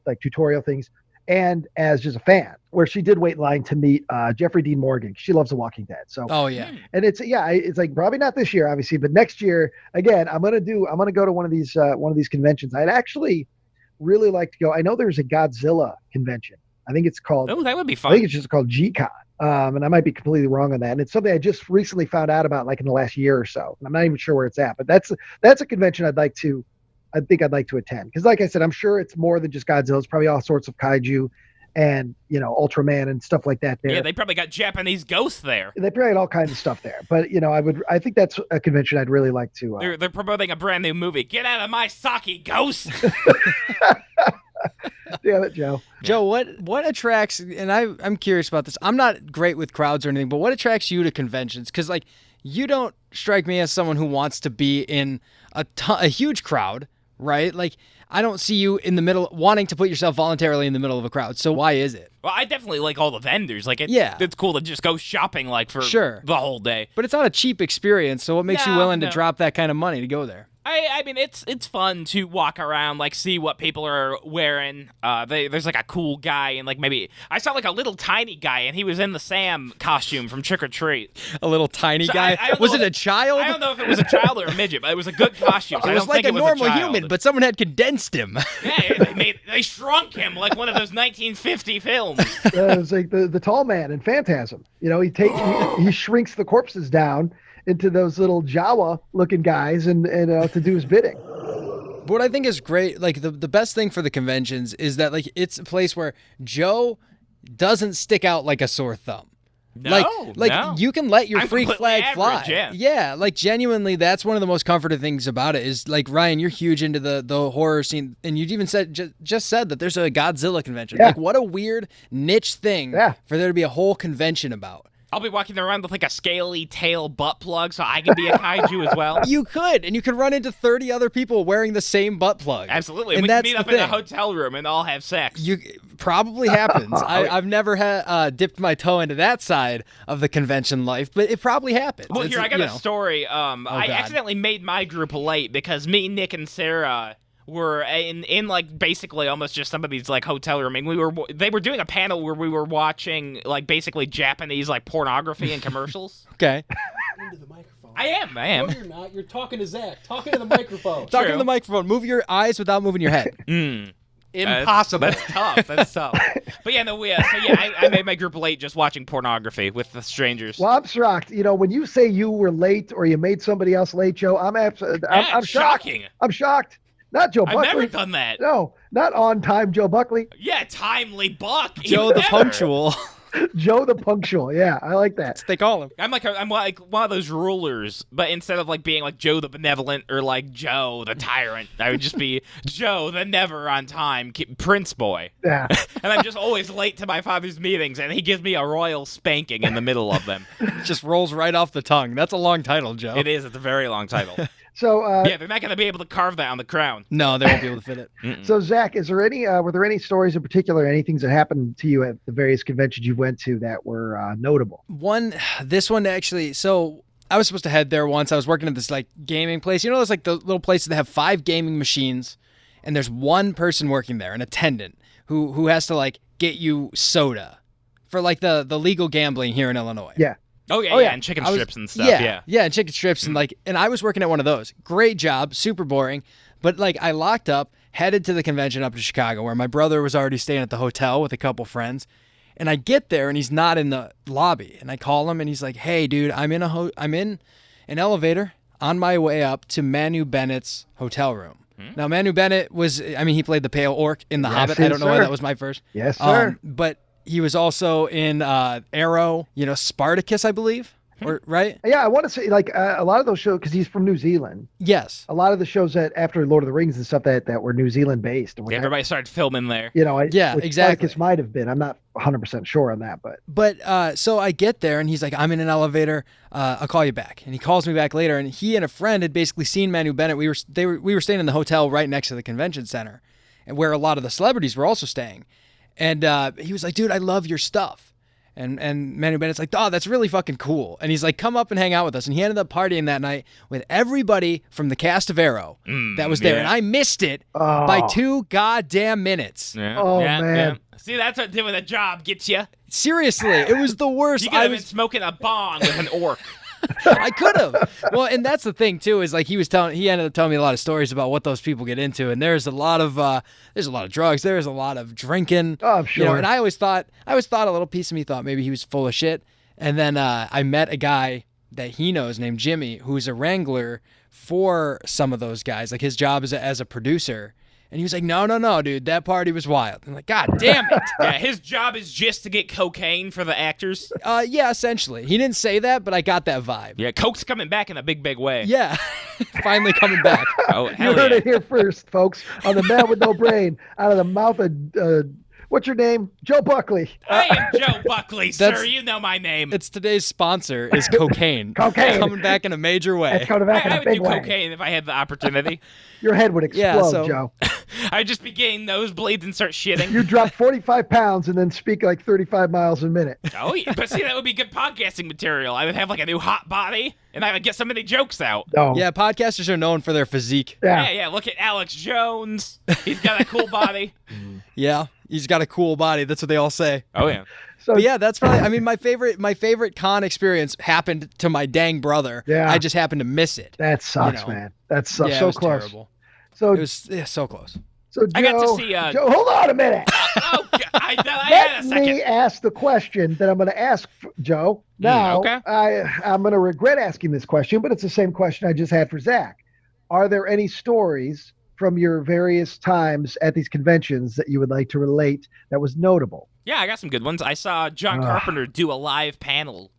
like tutorial things, and as just a fan, where she did wait in line to meet Jeffrey Dean Morgan. She loves The Walking Dead. So, Oh yeah. and it's like probably not this year, obviously, but next year, again, I'm going to go to one of these conventions. I'd actually really like to go. I know there's a Godzilla convention. I think it's called, Oh, that would be I fun. think it's just called G-Con. And I might be completely wrong on that. And it's something I just recently found out about, like in the last year or so. And I'm not even sure where it's at, but that's a convention I think I'd like to attend. Because like I said, I'm sure it's more than just Godzilla. It's probably all sorts of kaiju and, Ultraman and stuff like that there. Yeah, they probably got Japanese ghosts there. They probably had all kinds of stuff there. But, I think that's a convention I'd really like to. They're promoting a brand new movie. Get out of my sake, ghost! Damn it, Joe. Joe, what attracts, and I'm curious about this. I'm not great with crowds or anything, but what attracts you to conventions? Because like you don't strike me as someone who wants to be in a huge crowd, right? Like, I don't see you in the middle wanting to put yourself voluntarily in the middle of a crowd. So why is it? Well, I definitely like all the vendors. Like, Yeah. it's cool to just go shopping, like, for Sure. the whole day. But it's not a cheap experience, so what makes you willing to No. drop that kind of money to go there? I mean, it's fun to walk around, like, see what people are wearing. There's, like, a cool guy, and, like, maybe... I saw, like, a little tiny guy, and he was in the Sam costume from Trick or Treat. A little tiny So guy? I don't Was know it a child? I don't know if it was a child or a midget, but it was a good costume. So It I was don't like think a it was normal child. human, but someone had condensed him. Yeah, they shrunk him like one of those 1950 films. It's like the tall man in Phantasm. You know, he shrinks the corpses down into those little Jawa looking guys and to do his bidding. What I think is great, like the best thing for the conventions is that like it's a place where Joe doesn't stick out like a sore thumb. No, no. You can let your I'm freak completely flag fly. average, yeah. Yeah, like genuinely, that's one of the most comforting things about it. Is like Ryan, you're huge into the horror scene, and you even said just said that there's a Godzilla convention. Yeah. Like, what a weird niche thing for there to be a whole convention about. I'll be walking around with like a scaly tail butt plug so I can be a kaiju as well. You could, and you could run into 30 other people wearing the same butt plug. Absolutely. And We can that's meet the up in a thing. hotel room and all have sex. You probably happens. I've never dipped my toe into that side of the convention life, but it probably happens. Well, It's, here, I got you a know. story. I God. accidentally made my group late because me, Nick, and Sarah were in like basically almost just somebody's like hotel room, and they were doing a panel where we were watching like basically Japanese like pornography and commercials. Okay. Into the microphone. I am. No, you're not. You're talking to Zach. Talking to the microphone. Talking True. to the microphone. Move your eyes without moving your head. Impossible. That's tough. That's tough. But yeah, no, I made my group late just watching pornography with the strangers. Well, I'm shocked. You know, when you say you were late or you made somebody else late, Joe, I'm shocked. Shocking. I'm shocked. Not Joe I've Buckley. never done that. No, not on time Joe Buckley. Yeah, timely Buck. Joe even the better. punctual. Joe the punctual. Yeah, I like that. They call him. I'm like one of those rulers, but instead of like being like Joe the benevolent or like Joe the tyrant, I would just be Joe the never on time Prince boy. Yeah. And I'm just always late to my father's meetings, and he gives me a royal spanking in the middle of them. Just rolls right off the tongue. That's a long title, Joe. It is. It's a very long title. So, Yeah, they're not going to be able to carve that on the crown. No, they won't be able to fit it. so Zach, is there any were there any stories in particular, any things that happened to you at the various conventions you went to that were notable? This one actually, so I was supposed to head there once. I was working at this like gaming place. You know, those like the little places that have 5 gaming machines, and there's one person working there, an attendant, who has to like get you soda for like the legal gambling here in Illinois. Yeah. Oh yeah, Oh, yeah. and chicken I was- strips and stuff. Yeah, and chicken strips and I was working at one of those. Great job, super boring, but like I locked up, headed to the convention up to Chicago where my brother was already staying at the hotel with a couple friends, and I get there and he's not in the lobby, and I call him and he's like, "Hey, dude, I'm in an elevator on my way up to Manu Bennett's hotel room." Now Manu Bennett he played the Pale Orc in The Hobbit. I don't know why sir. that was my first. Yes, sir. But he was also in Arrow, Spartacus, I believe, or right? Yeah, I want to say like a lot of those shows because he's from New Zealand. Yes. A lot of the shows that after Lord of the Rings and stuff that were New Zealand based. And which Everybody started filming there. Yeah, which exactly. Spartacus might have been. I'm not 100% sure on that, but But so I get there and he's like, "I'm in an elevator. I'll call you back." And he calls me back later. And he and a friend had basically seen Manu Bennett. We were staying in the hotel right next to the convention center, and where a lot of the celebrities were also staying. And he was like, "Dude, I love your stuff." And Manu Bennett's like, "Oh, that's really fucking cool." And he's like, "Come up and hang out with us." And he ended up partying that night with everybody from the cast of Arrow that was there. yeah. And I missed it by 2 goddamn minutes. Yeah. Oh, yeah, man. Yeah. See, that's what doing a job gets you. Seriously, it was the worst. You could have been smoking a bong with an orc. I could have. Well, and that's the thing too, is like he ended up telling me a lot of stories about what those people get into, and there's a lot of drugs, there's a lot of drinking. Oh, I'm sure. And I always thought a little piece of me thought maybe he was full of shit. And then I met a guy that he knows named Jimmy, who's a wrangler for some of those guys. Like his job is as a producer. And he was like, no, dude, that party was wild. I'm like, God damn it. Yeah, his job is just to get cocaine for the actors. Yeah, essentially. He didn't say that, but I got that vibe. Yeah, coke's coming back in a big, big way. Yeah. Finally coming back. Oh, you hell heard yeah. it here first, folks, on the Man with No Brain, out of the mouth of What's your name? Joe Buckley. I am Joe Buckley, sir. You know my name. It's today's sponsor is cocaine. Cocaine. Coming back in a major way. It's coming back in I a would big do way. cocaine if I had the opportunity. Your head would explode, Yeah, so- Joe. I'd just be getting nosebleeds and start shitting. You drop 45 pounds and then speak like 35 miles a minute. Oh, yeah. But see, that would be good podcasting material. I would have like a new hot body, and I would get some of the jokes out. No. Yeah, podcasters are known for their physique. Yeah. Look at Alex Jones. He's got a cool body. Yeah, he's got a cool body. That's what they all say. Oh yeah. So But yeah, that's probably. I mean, my favorite con experience happened to my dang brother. Yeah. I just happened to miss it. that sucks, You know. man. That's so, Yeah, it so was close. terrible. So, It was so close. so Joe, I got to see, Joe, hold on a minute. Oh, I had Let a second. me ask the question that I'm going to ask Joe. Now, okay. I'm going to regret asking this question, but it's the same question I just had for Zach. Are there any stories from your various times at these conventions that you would like to relate that was notable? Yeah, I got some good ones. I saw John Carpenter do a live panel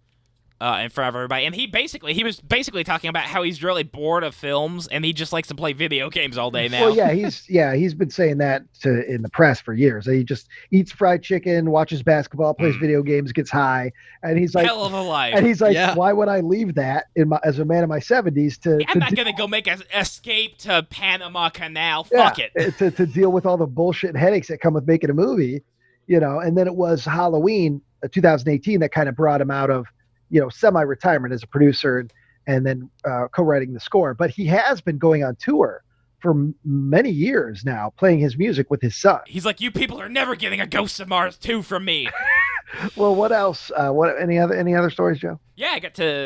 in front of everybody, and he was basically talking about how he's really bored of films and he just likes to play video games all day now. Well, he's been saying that in the press for years. He just eats fried chicken, watches basketball, plays video games, gets high, and he's like, Hell of a life. and he's like, Yeah. why would I leave that as a man in my 70s I'm not gonna go make an escape to Panama Canal. Yeah, Fuck it. to deal with all the bullshit and headaches that come with making a movie, and then it was Halloween 2018 that kind of brought him out of, semi-retirement as a producer and then co-writing the score. But he has been going on tour for many years now, playing his music with his son. He's like, you people are never getting a Ghost of Mars 2 from me. Well, what else? Any other stories, Joe? Yeah,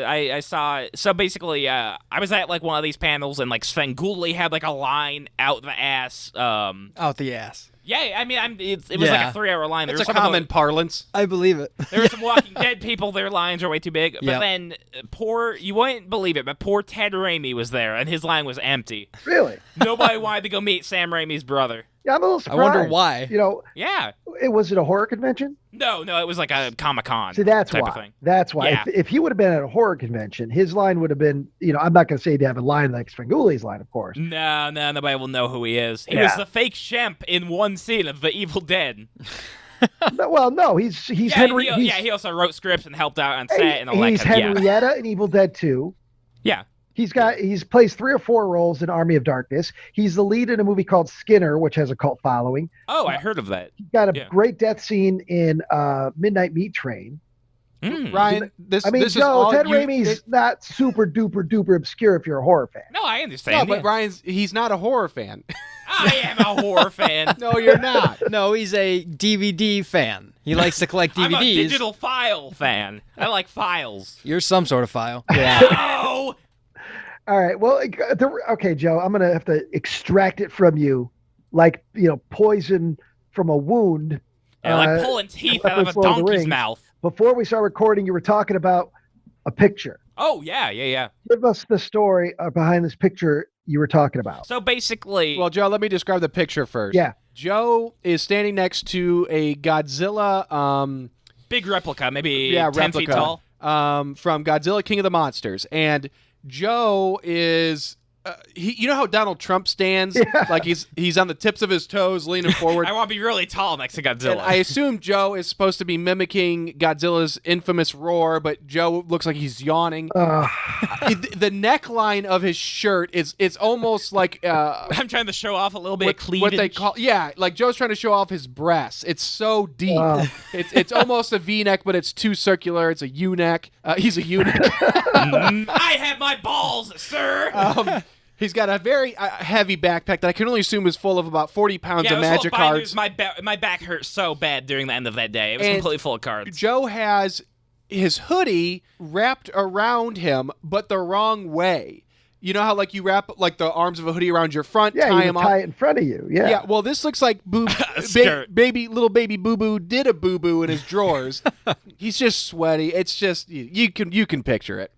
I saw, so basically, I was at like one of these panels and like Svengoolie had like a line out the ass. Out the ass. Yeah, I mean, it was like Yeah. a 3-hour line. It's a common parlance. I believe it. There were some Walking Dead people, their lines are way too big. But Yep. then you wouldn't believe it, but poor Ted Raimi was there and his line was empty. Really? Nobody wanted to go meet Sam Raimi's brother. Yeah, I'm a little I surprised. wonder why. Yeah. Was it a horror convention? No, it was like a Comic-Con See, that's type why. of thing. That's why. Yeah. If he would have been at a horror convention, his line would have been, I'm not going to say he'd have a line like Svengoolie's line, of course. No, nobody will know who he is. He Yeah. was the fake Shemp in one scene of The Evil Dead. No, he's Henry. He also wrote scripts and helped out on set and all that He's kind of Henrietta in Evil Dead 2. Yeah. He's plays 3 or 4 roles in Army of Darkness. He's the lead in a movie called Skinner, which has a cult following. Oh, I heard of that. He's got a Yeah. great death scene in Midnight Meat Train. Ryan, this is Joe, all Ted you- Raimi's not super duper obscure if you're a horror fan. No, I No, understand. but he's not a horror fan. I am a horror fan. No, you're not. No, he's a DVD fan. He likes to collect DVDs. I'm a digital file fan. I like files. You're some sort of file. Oh! All right. Well, okay, Joe, I'm going to have to extract it from you like, poison from a wound. Yeah, like pulling teeth out of a Lord of the donkey's Rings. mouth. Before we start recording, you were talking about a picture. Oh, yeah. Give us the story behind this picture you were talking about. So basically, Well, Joe, let me describe the picture first. Yeah. Joe is standing next to a Godzilla, big replica, maybe 10 replica, feet tall. from Godzilla King of the Monsters. And Joe is, you know how Donald Trump stands? Yeah. Like he's on the tips of his toes, leaning forward. I want to be really tall next to Godzilla. And I assume Joe is supposed to be mimicking Godzilla's infamous roar, but Joe looks like he's yawning. The neckline of his shirt it's almost like I'm trying to show off a little bit of cleavage. what they call like Joe's trying to show off his breasts. It's so deep. It's almost a V-neck, but it's too circular. It's a U-neck. He's a eunuch. I have my balls, sir. He's got a very heavy backpack that I can only assume is full of about 40 pounds of it was full magic binders. cards. My back hurt so bad during the end of that day. It was And completely full of cards. Joe has his hoodie wrapped around him, but the wrong way. You know how you wrap like the arms of a hoodie around your front, Yeah, tie you him would off. tie it in front of you. Yeah. Yeah, well, this looks like Skirt. little baby boo boo did a boo boo in his drawers. He's just sweaty. It's just you can picture it.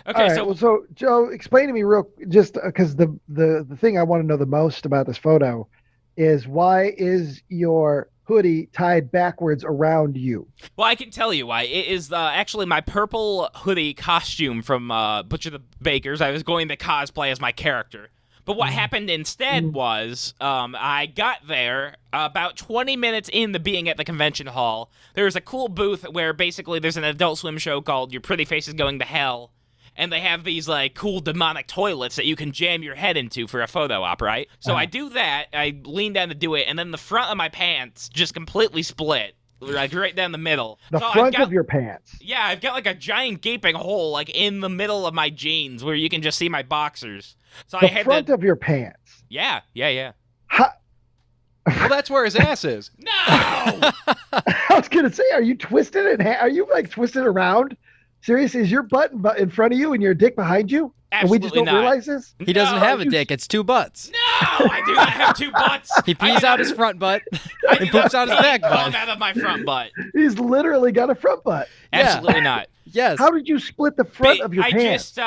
Okay, All right, so Joe, explain to me just because the thing I want to know the most about this photo is why is your hoodie tied backwards around you? well, I can tell you why. It is actually my purple hoodie costume from Butcher the Baker's. I was going to cosplay as my character. But what happened instead was I got there about 20 minutes into being at the convention hall. There was a cool booth where basically there's an Adult Swim show called Your Pretty Face is Going to Hell. And they have these, like, cool demonic toilets that you can jam your head into for a photo op, right? So I do that. I lean down to do it. And then the front of my pants just completely split. Like, right down the middle. The front of your pants. Yeah, I've got, like, a giant gaping hole, like, in the middle of my jeans where you can just see my boxers. So The I had front to... of your pants. Yeah. Ha- Well, that's where his ass is. No! I was going to say, are you twisted are you, like, twisted around? Seriously, is your butt in front of you and your dick behind you? And we just don't realize this? He doesn't have a dick. It's two butts. No, I do not have two butts. He pees out his front butt and poops out his back butt. Out of my front butt. He's literally got a front butt. Absolutely not. Yes. How did you split the front of your pants?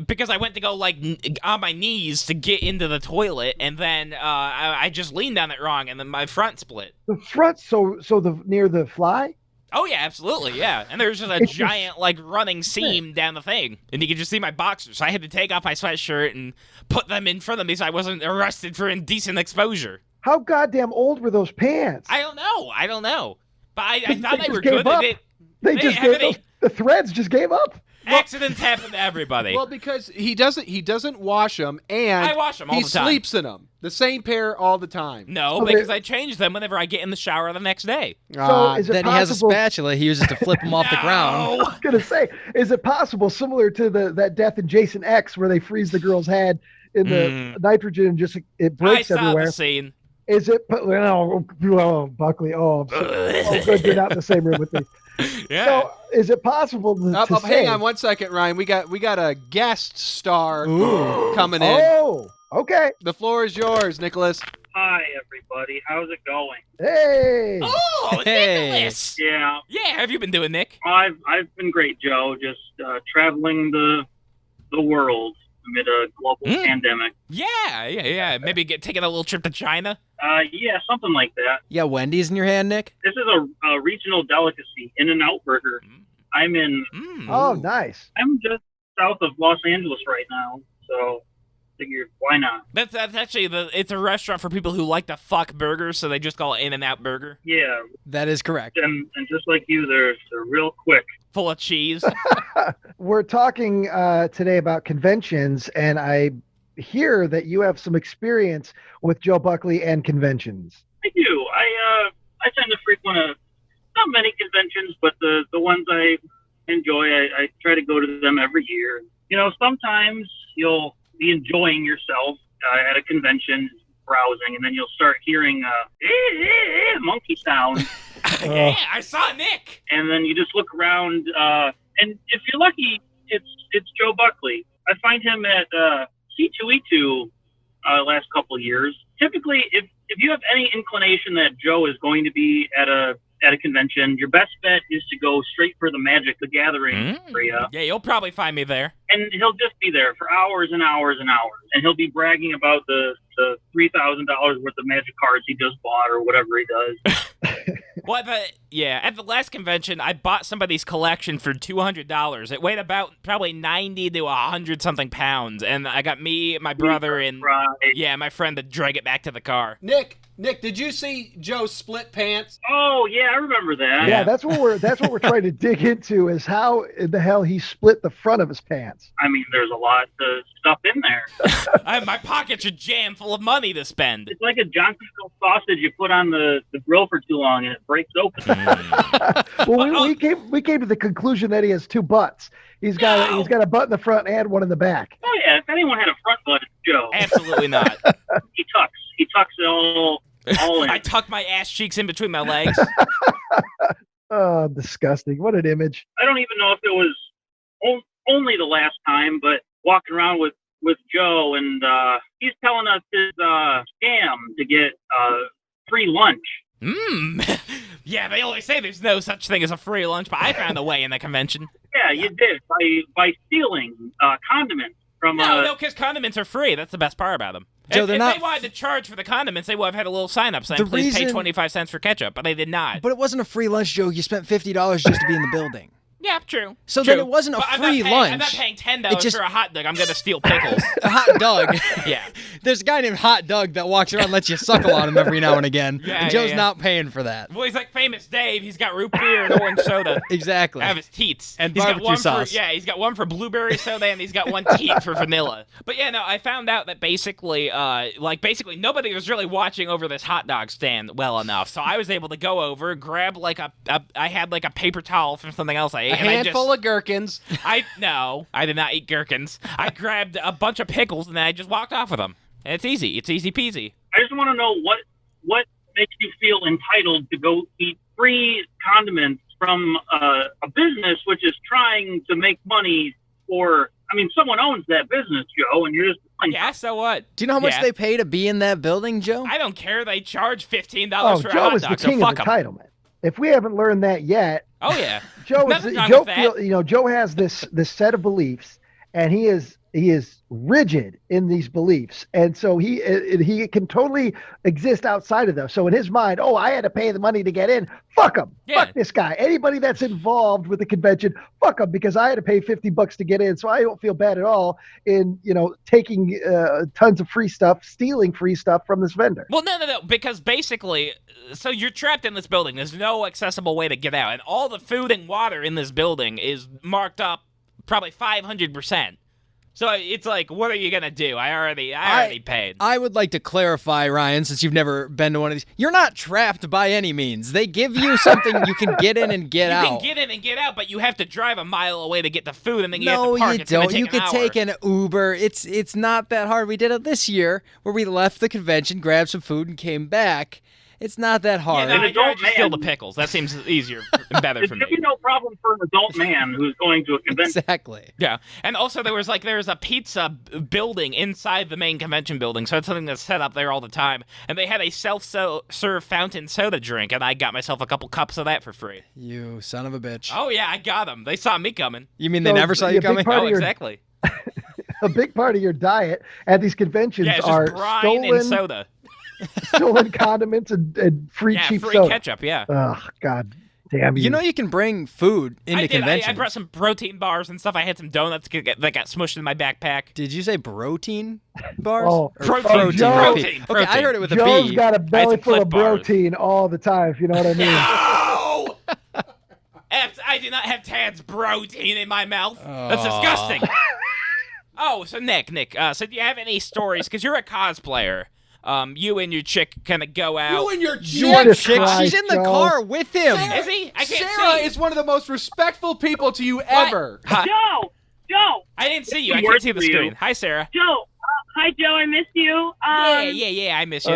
Because I went to go, like, on my knees to get into the toilet, and then I just leaned on it wrong, and then my front split. The front, so near the fly? Oh, yeah, absolutely, yeah. And there's just a giant, like, running seam down the thing. And you could just see my boxers. So I had to take off my sweatshirt and put them in front of me so I wasn't arrested for indecent exposure. How goddamn old were those pants? I don't know. But I thought they were gave good. Up. The threads just gave up. Accidents happen to everybody. Well, because he doesn't wash them, and I wash them all the time. He sleeps in them. The same pair all the time. No, because I change them whenever I get in the shower the next day. So is it then possible... he has a spatula he uses to flip them off the ground. I was going to say, is it possible, similar to that death in Jason X, where they freeze the girl's head in the nitrogen and just it breaks everywhere? I saw the scene. Is it? Buckley. Oh, good. You're not in the same room with me. Yeah. So, is it possible to say... Hang on one second, Ryan. We got a guest star coming in. Oh, okay. The floor is yours, Nicholas. Hi, everybody. How's it going? Hey. Oh, Hey. Nicholas. Yeah, Yeah, how have you been doing, Nick? I've been great, Joe. Just traveling the world amid a global pandemic. Yeah. Maybe taking a little trip to China. Yeah, something like that. You got Wendy's in your hand, Nick? This is a regional delicacy, In-N-Out Burger. I'm Oh, nice. I'm just south of Los Angeles right now, so figured why not? That's actually it's a restaurant for people who like to fuck burgers, so they just call it In-N-Out Burger. Yeah, That is correct. and just like you, they're real quick. Full of cheese. We're talking today about conventions, and I hear that you have some experience with Joe Buckley and conventions. I do. I tend to frequent not many conventions, but the ones I enjoy, I try to go to them every year. You know, sometimes you'll be enjoying yourself at a convention, browsing, and then you'll start hearing monkey sound. Yeah, I saw Nick. And then you just look around, and if you're lucky, it's Joe Buckley. I find him at C2E2 last couple of years. Typically, if you have any inclination that Joe is going to be at a convention, your best bet is to go straight for the Magic the Gathering area. Yeah, you'll probably find me there. And he'll just be there for hours and hours and hours. And he'll be bragging about the $3,000 worth of Magic cards he just bought or whatever he does. Well, at the last convention, I bought somebody's collection for $200. It weighed about probably 90 to 100 something pounds, and I got me, my brother, and my friend to drag it back to the car. Nick, did you see Joe's split pants? Oh yeah, I remember that. Yeah, that's what we're trying to dig into, is how in the hell he split the front of his pants. I mean, there's a lot of stuff in there. My pockets are jammed full of money to spend. It's like a Johnsonville sausage you put on the grill for too long and it breaks open. Well, we came to the conclusion that he has two butts. He's got a butt in the front and one in the back. Oh yeah, if anyone had a front butt, it's Joe. Absolutely not. He tucks it all in. I tuck my ass cheeks in between my legs. Oh, disgusting. What an image. I don't even know if it was only the last time, but walking around with Joe, and he's telling us his scam to get free lunch. Yeah, they always say there's no such thing as a free lunch, but I found a way in the convention. Yeah, you did, by stealing condiments from... No, because condiments are free. That's the best part about them. Joe, if they wanted to charge for the condiments, they would have had a little sign-up saying, please pay 25 cents for ketchup, but they did not. But it wasn't a free lunch, Joe. You spent $50 just to be in the building. Yeah, true. So True. then it wasn't a But free lunch. I'm not paying $10 It just- for a hot dog. I'm gonna steal pickles. A hot dog. Yeah. There's a guy named Hot Doug that walks around and lets you suckle on him every now and again. Yeah, and Joe's yeah. not paying for that. Well, he's like Famous Dave. He's got root beer and orange soda. Exactly. I have his teats. And He's got barbecue one sauce. he's got one for blueberry soda, and he's got one teat for vanilla. But yeah, no, I found out that basically nobody was really watching over this hot dog stand well enough. So I was able to go over, grab I had like a paper towel from something else I ate. A handful of gherkins. I did not eat gherkins. I grabbed a bunch of pickles and then I just walked off with them. And it's easy. It's easy peasy. I just want to know what makes you feel entitled to go eat free condiments from a business which is trying to make money for. I mean, someone owns that business, Joe, and you're just like, Yeah, so what? Do you know how much Yeah. they pay to be in that building, Joe? I don't care. They charge $15 Oh, for a Joe hot is the dog, so king of fuck 'em. entitlement. If we haven't learned that yet, Oh yeah. Joe Nothing wrong Joe with that. Joe has this set of beliefs, and he is rigid in these beliefs, and so he can totally exist outside of those. So in his mind, I had to pay the money to get in. Fuck him. Yeah. Fuck this guy. Anybody that's involved with the convention, fuck him, because I had to pay $50 to get in. So I don't feel bad at all in taking tons of free stuff, stealing free stuff from this vendor. Well, no, because basically, so you're trapped in this building. There's no accessible way to get out, and all the food and water in this building is marked up probably 500%. So it's like, what are you gonna do? I already paid. I would like to clarify, Ryan, since you've never been to one of these. You're not trapped by any means. They give you something you can get in and get out. You can get in and get out, but you have to drive a mile away to get the food, and then you have No, to park. you It's gonna don't. take You an could hour. take an Uber. It's not that hard. We did it this year where we left the convention, grabbed some food, and came back. It's not that Yeah, hard. no, An I'd rather adult just steal the man. pickles. That seems easier and better it for should me. be no problem for an adult man who's going to a convention. Exactly. Yeah, and also there's a pizza building inside the main convention building, so it's something that's set up there all the time. And they had a self-serve fountain soda drink, and I got myself a couple cups of that for free. You son of a bitch. Oh yeah, I got them. They saw me coming. You mean they So never saw the you big coming? part Oh, of your- exactly. A big part of your diet at these conventions Yeah, it's are just brine and soda. stolen condiments and free Yeah, cheap free soda. ketchup. Yeah. Oh, God damn you. You know you can bring food into I did. conventions. I brought some protein bars and stuff. I had some donuts that got smushed in my backpack. Did you say protein bars? Oh. Or Protein. Joe- Protein. Okay, I heard it with a Joe's B. got a I belly had some full of Clif Bars. protein all the time, if you know what I mean. No! I do not have Tad's protein in my mouth. That's disgusting. Oh, so Nick, so do you have any stories? Because you're a cosplayer. You and your chick kind of go out. You and your Jesus chick. Chick, Christ, she's in the Joe. car with him. Is he? I can't Sarah see. is one of the most respectful people to you ever. Hi. Joe, I didn't see you. I It can't works see the for you. screen. Hi, Sarah. Joe. Hi, Joe. I miss you. Yeah. I miss you.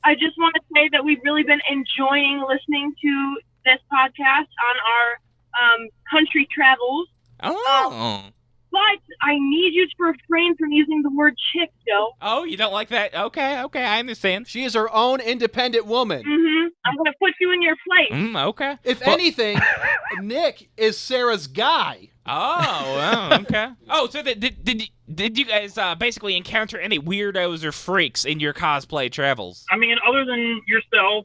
I just want to say that we've really been enjoying listening to this podcast on our country travels. Oh. But I need you to refrain from using the word chick, Joe. Oh, you don't like that? Okay. I understand. She is her own independent woman. Mm-hmm. I'm going to put you in your place. Okay. If anything, Nick is Sarah's guy. Oh, okay. Oh, so did you guys basically encounter any weirdos or freaks in your cosplay travels? I mean, other than yourself,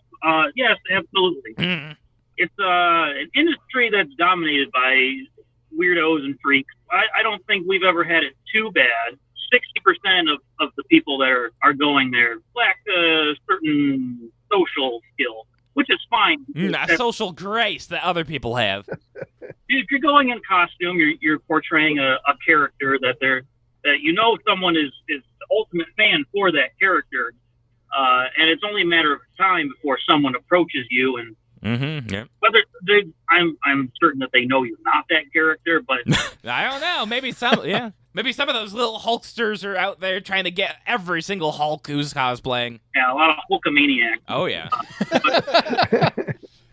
yes, absolutely. Mm. It's an industry that's dominated by weirdos and freaks. I don't think we've ever had it too bad. 60% of the people that are going there lack a certain social skill, which is fine. A social grace that other people have. If you're going in costume, you're portraying a character that someone is the ultimate fan for that character, and it's only a matter of time before someone approaches you and Yeah. whether I'm certain that they know you're not that character, but I don't know. Maybe some. Yeah. Maybe some of those little Hulksters are out there trying to get every single Hulk who's cosplaying. yeah, a lot of Hulkamaniacs. Oh yeah.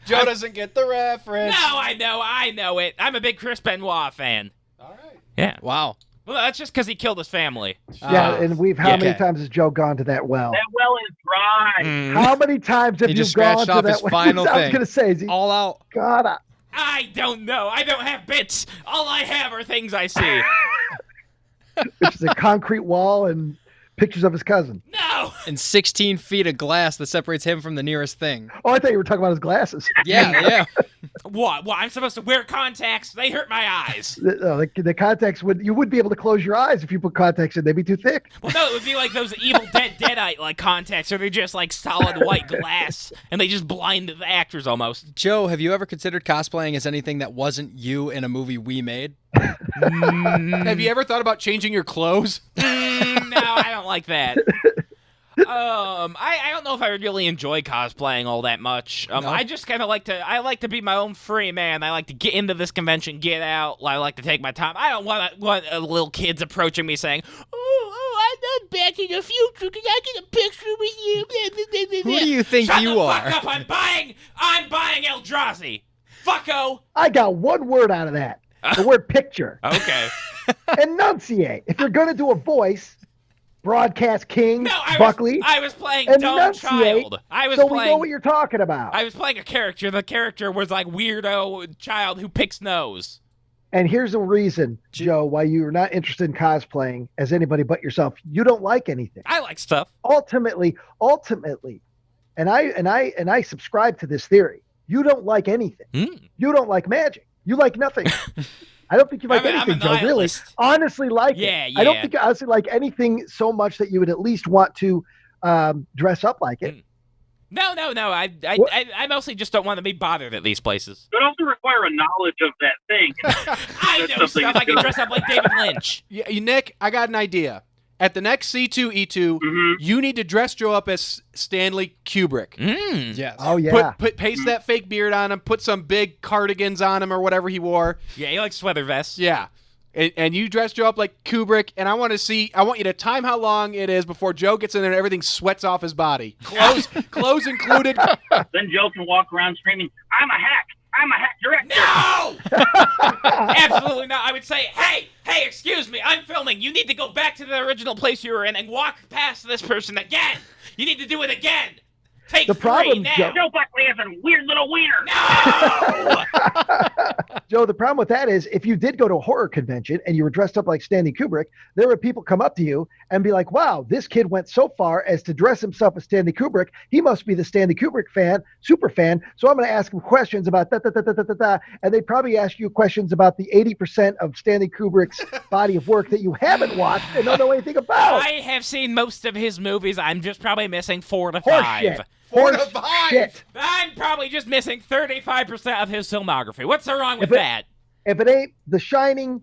Joe doesn't get the reference. No, I know it. I'm a big Chris Benoit fan. All right. Yeah. Wow. Well, that's just because he killed his family. Yeah, and how many okay. times has Joe gone to that well? That well is dry. Mm. How many times have He you just gone scratched to off that his well? final I was thing. going to say, is he, All out. God, I don't know. I don't have bits. All I have are things I see. which is a concrete wall and pictures of his cousin. No, No! and 16 feet of glass that separates him from the nearest thing. Oh, I thought you were talking about his glasses. Yeah. What? I'm supposed to wear contacts? They hurt my eyes. The contacts you would be able to close your eyes if you put contacts in. They'd be too thick. Well, no, it would be like those Evil Dead Deadite like contacts, or they're just like solid white glass, and they just blind the actors almost. Joe, have you ever considered cosplaying as anything that wasn't you in a movie we made? Have you ever thought about changing your clothes? No, I don't like that. I don't know if I really enjoy cosplaying all that much. No? I just kind of like to be my own free man. I like to get into this convention, get out. I like to take my time. I don't want little kids approaching me saying, "Oh, I'm not back in the future. Can I get a picture with you?" Who do you think Shut you the are? Fuck up! I'm buying Eldrazi. Fucko. I got one word out of that. The word picture. Okay. Enunciate. If you're going to do a voice, broadcast king, No, Buckley, I was playing Dumb enunciate Child. we know what you're talking about. I was playing a character. The character was like weirdo child who picks nose. And here's the reason, Joe, why you're not interested in cosplaying as anybody but yourself. You don't like anything. I like stuff. Ultimately, and I subscribe to this theory. You don't like anything. You don't like magic. You like nothing. I don't think you like I'm a anything, Joe. Really, nihilist. honestly, like Yeah, it. I don't think you honestly like anything so much that you would at least want to dress up like it. No. I mostly just don't want to be bothered at these places. But also require a knowledge of that thing. I know something stuff. I can dress up like David Lynch. Yeah, Nick, I got an idea. At the next C2E2, you need to dress Joe up as Stanley Kubrick. Yes. Oh yeah. Paste that fake beard on him, put some big cardigans on him or whatever he wore. Yeah, he likes sweater vests. Yeah. And you dress Joe up like Kubrick, and I want you to time how long it is before Joe gets in there and everything sweats off his body. Clothes included. Then Joe can walk around screaming, I'm a hack director. No! Absolutely not. I would say, hey, excuse me, I'm filming. You need to go back to the original place you were in and walk past this person again. You need to do it again. Take The 3 problem, now. Joe Buckley has a weird little wiener. No! Joe, the problem with that is if you did go to a horror convention and you were dressed up like Stanley Kubrick, there would people come up to you and be like, wow, this kid went so far as to dress himself as Stanley Kubrick. He must be the Stanley Kubrick fan, super fan. So I'm going to ask him questions about da. And they'd probably ask you questions about the 80% of Stanley Kubrick's body of work that you haven't watched and don't know anything about. I have seen most of his movies. I'm just probably missing 4 to 5. Horseshit. 4 to 5. Shit. I'm probably just missing 35% of his filmography. What's so wrong with that? If it ain't The Shining,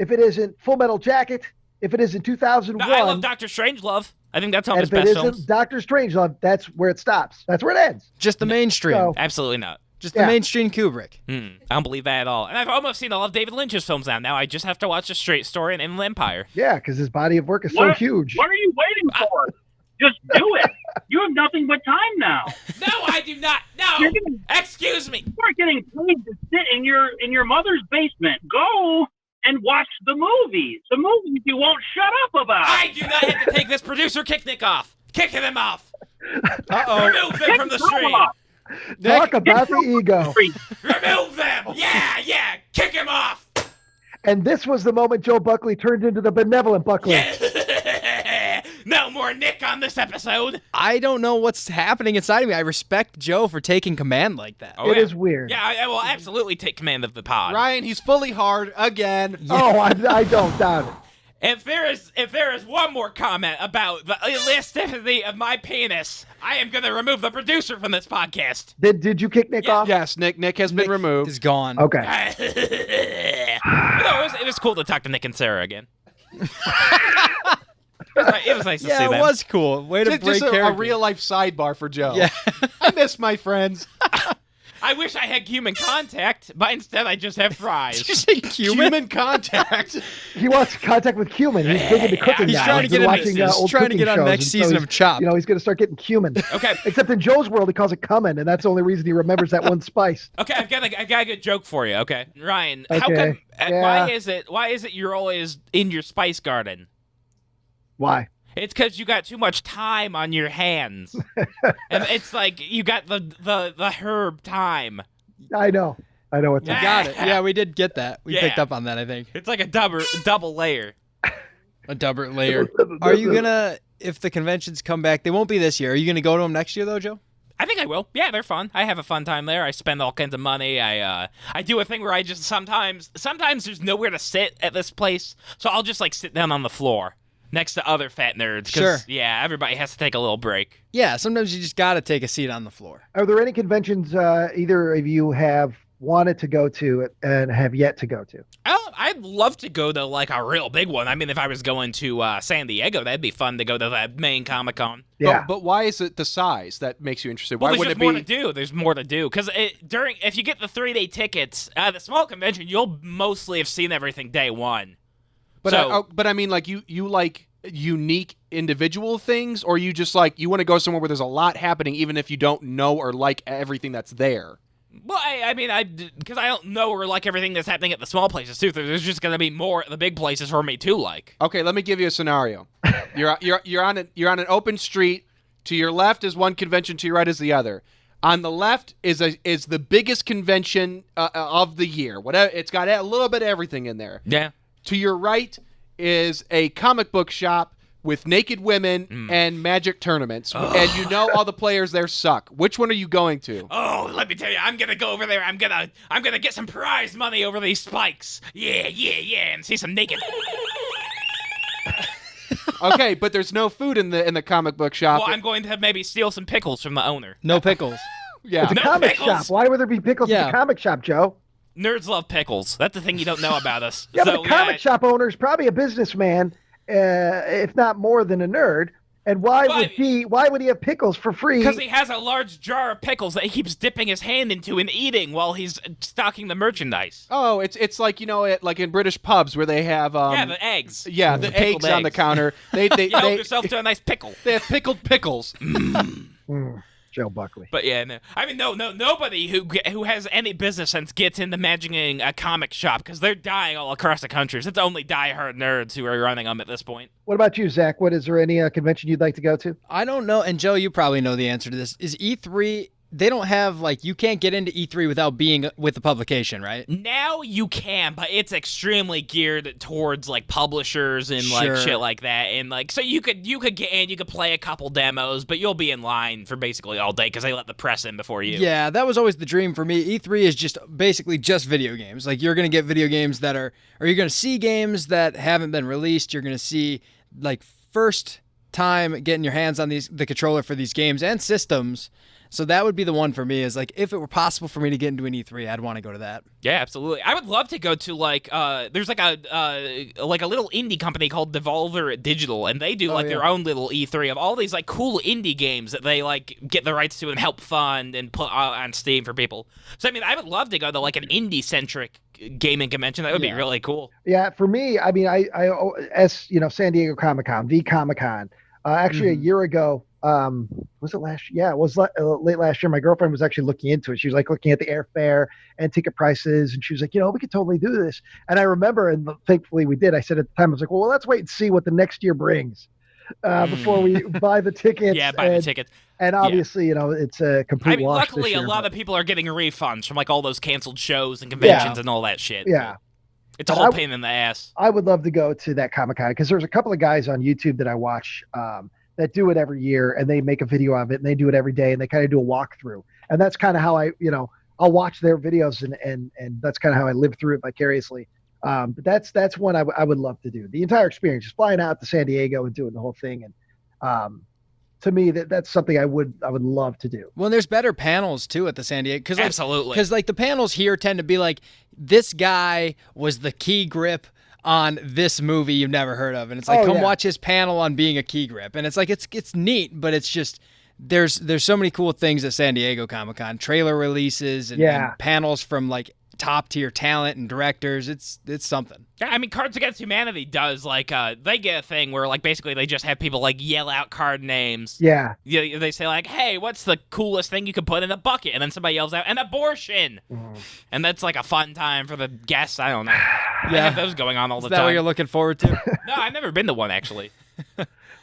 if it isn't Full Metal Jacket, if it isn't 2001, I love Dr. Strangelove. I think that's all and his if it best isn't films. Doctor Strangelove, that's where it stops. That's where it ends. Just the mainstream. So- Absolutely not. Just the mainstream Kubrick. I don't believe that at all. And I've almost seen all of David Lynch's films now. Now I just have to watch The Straight Story and Inland Empire. Yeah, because his body of work is so huge. What are you waiting for? Just do it. You have nothing but time now. No, I do not. No. You're getting- Excuse me. You are getting paid to sit in your mother's basement. Go and watch the movies. The movies you won't shut up about. I do not have to take this producer kicknick off. Kicking him off. Uh-oh. Remove them from the stream. Talk about the ego. Remove them. Yeah. Kick him off. And this was the moment Joe Buckley turned into the benevolent Buckley. No more Nick on this episode. I don't know what's happening inside of me. I respect Joe for taking command like that. Oh, It yeah. is weird. Yeah, I will absolutely take command of the pod. Ryan, he's fully hard again. Oh, I don't doubt it. If there is one more comment about the elasticity of my penis, I am going to remove the producer from this podcast. Did you kick Nick off? Yes, Nick has been removed. Is gone. Okay. It was cool to talk to Nick and Sarah again. It was nice to see Yeah, them. it was cool. Way to Just break a character. real life sidebar for Joe. Yeah. I miss my friends. I wish I had human contact, but instead I just have fries. Did you say cumin? Human contact. He wants contact with cumin. He's big into cooking He's now. trying to get been on- watching, he's old trying to cooking get on shows, next and so season he's- of Chopped. He's going to start getting cumin. Okay. Except in Joe's world, he calls it cumin, and that's the only reason he remembers that one spice. Okay, I got a good joke for you. Okay, Ryan, how Okay, come? yeah. Why is it you're always in your spice garden? Why? It's because you got too much time on your hands, and it's like you got the herb time. I know what's Yeah. up. Got it. Yeah, we did get that. We Yeah. picked up on that, I think. It's like a double layer. A double layer. Are you gonna, if the conventions come back, they won't be this year, are you gonna go to them next year though, Joe? I think I will. Yeah, they're fun. I have a fun time there. I spend all kinds of money. I do a thing where I just sometimes there's nowhere to sit at this place, so I'll just like sit down on the floor next to other fat nerds. Sure. Yeah, everybody has to take a little break. Yeah, sometimes you just gotta take a seat on the floor. Are there any conventions either of you have wanted to go to and have yet to go to? Oh, I'd love to go to like a real big one. I mean, if I was going to San Diego, that'd be fun to go to that main Comic-Con. Yeah. But why is it the size that makes you interested? Well, Why there's wouldn't just it more be? to do. There's more to do because if you get the 3-day tickets, the small convention, you'll mostly have seen everything day one. But So- but I mean, like you like unique individual things, or you just like you want to go somewhere where there's a lot happening, even if you don't know or like everything that's there. Well, I mean, because I don't know or like everything that's happening at the small places too. There's just gonna be more at the big places for me to like. Okay, let me give you a scenario. You're on an open street. To your left is one convention. To your right is the other. On the left is the biggest convention of the year. Whatever, it's got a little bit of everything in there. Yeah. To your right is a comic book shop with naked women and magic tournaments, and you know all the players there suck. Which one are you going to? Oh, let me tell you, I'm gonna go over there. I'm gonna get some prize money over these spikes. Yeah, and see some naked. Okay, but there's no food in the comic book shop. Well, I'm going to maybe steal some pickles from the owner. No pickles. Yeah. It's a No comic pickles. shop. Why would there be pickles Yeah. in a comic shop, Joe? Nerds love pickles. That's the thing you don't know about us. Yeah, so, but the comic shop owner is probably a businessman, if not more than a nerd. And why But- would he have pickles for free? Because he has a large jar of pickles that he keeps dipping his hand into and eating while he's stocking the merchandise. Oh, it's like like in British pubs where they have Yeah, the eggs. the pickled eggs on the eggs. counter. They You help yourself to a nice pickle. they have pickled pickles. Joe Buckley. But yeah, no. I mean, nobody who has any business sense gets into managing a comic shop because they're dying all across the country. It's only diehard nerds who are running them at this point. What about you, Zach? Is there any convention you'd like to go to? I don't know, and Joe, you probably know the answer to this. Is E3, they don't have, you can't get into E3 without being with the publication, right? Now you can, but it's extremely geared towards publishers and Sure. shit like that. And so you could get in, you could play a couple demos, but you'll be in line for basically all day because they let the press in before you. Yeah, that was always the dream for me. E3 is just basically just video games. You're going to get video games that or you're going to see games that haven't been released. You're going to see, first time getting your hands on the controller for these games and systems. So that would be the one for me is if it were possible for me to get into an E3, I'd want to go to that. Yeah, absolutely. I would love to go to there's a little indie company called Devolver Digital, and they do their own little E3 of all these cool indie games that they get the rights to and help fund and put on Steam for people. So I mean, I would love to go to an indie centric gaming convention. That would be really cool. Yeah, for me, I mean, I as you know, San Diego Comic-Con, the Comic-Con. Actually, a year ago, was it last year? Yeah, it was late last year. My girlfriend was actually looking into it. She was looking at the airfare and ticket prices, and she was like, we could totally do this. And I remember, and thankfully we did. I said at the time, I was like, well, let's wait and see what the next year brings before we buy the tickets. Yeah, buy the tickets. And obviously, it's a complete wash. Luckily, this year, a lot of people are getting refunds from all those canceled shows and conventions and all that shit. Yeah. It's a whole pain in the ass. I would love to go to that Comic-Con because there's a couple of guys on YouTube that I watch that do it every year, and they make a video of it, and they do it every day, and they kind of do a walkthrough. And that's kind of how I'll watch their videos, and that's kind of how I live through it vicariously. But that's one I would love to do. The entire experience, just flying out to San Diego and doing the whole thing. And to me, that's something I would love to do. Well, there's better panels too at the San Diego Absolutely. Because the panels here tend to be this guy was the key grip on this movie you've never heard of, and it's come watch his panel on being a key grip, and it's it's neat, but it's just there's so many cool things at San Diego Comic-Con, trailer releases and panels from top tier talent and directors. It's something. Yeah, I mean, Cards Against Humanity does they get a thing where basically they just have people yell out card names. Yeah. They say hey, what's the coolest thing you could put in a bucket? And then somebody yells out an abortion. And that's a fun time for the guests. I don't know. They have those going on all the Is that time. what you're looking forward to? No, I've never been to one actually.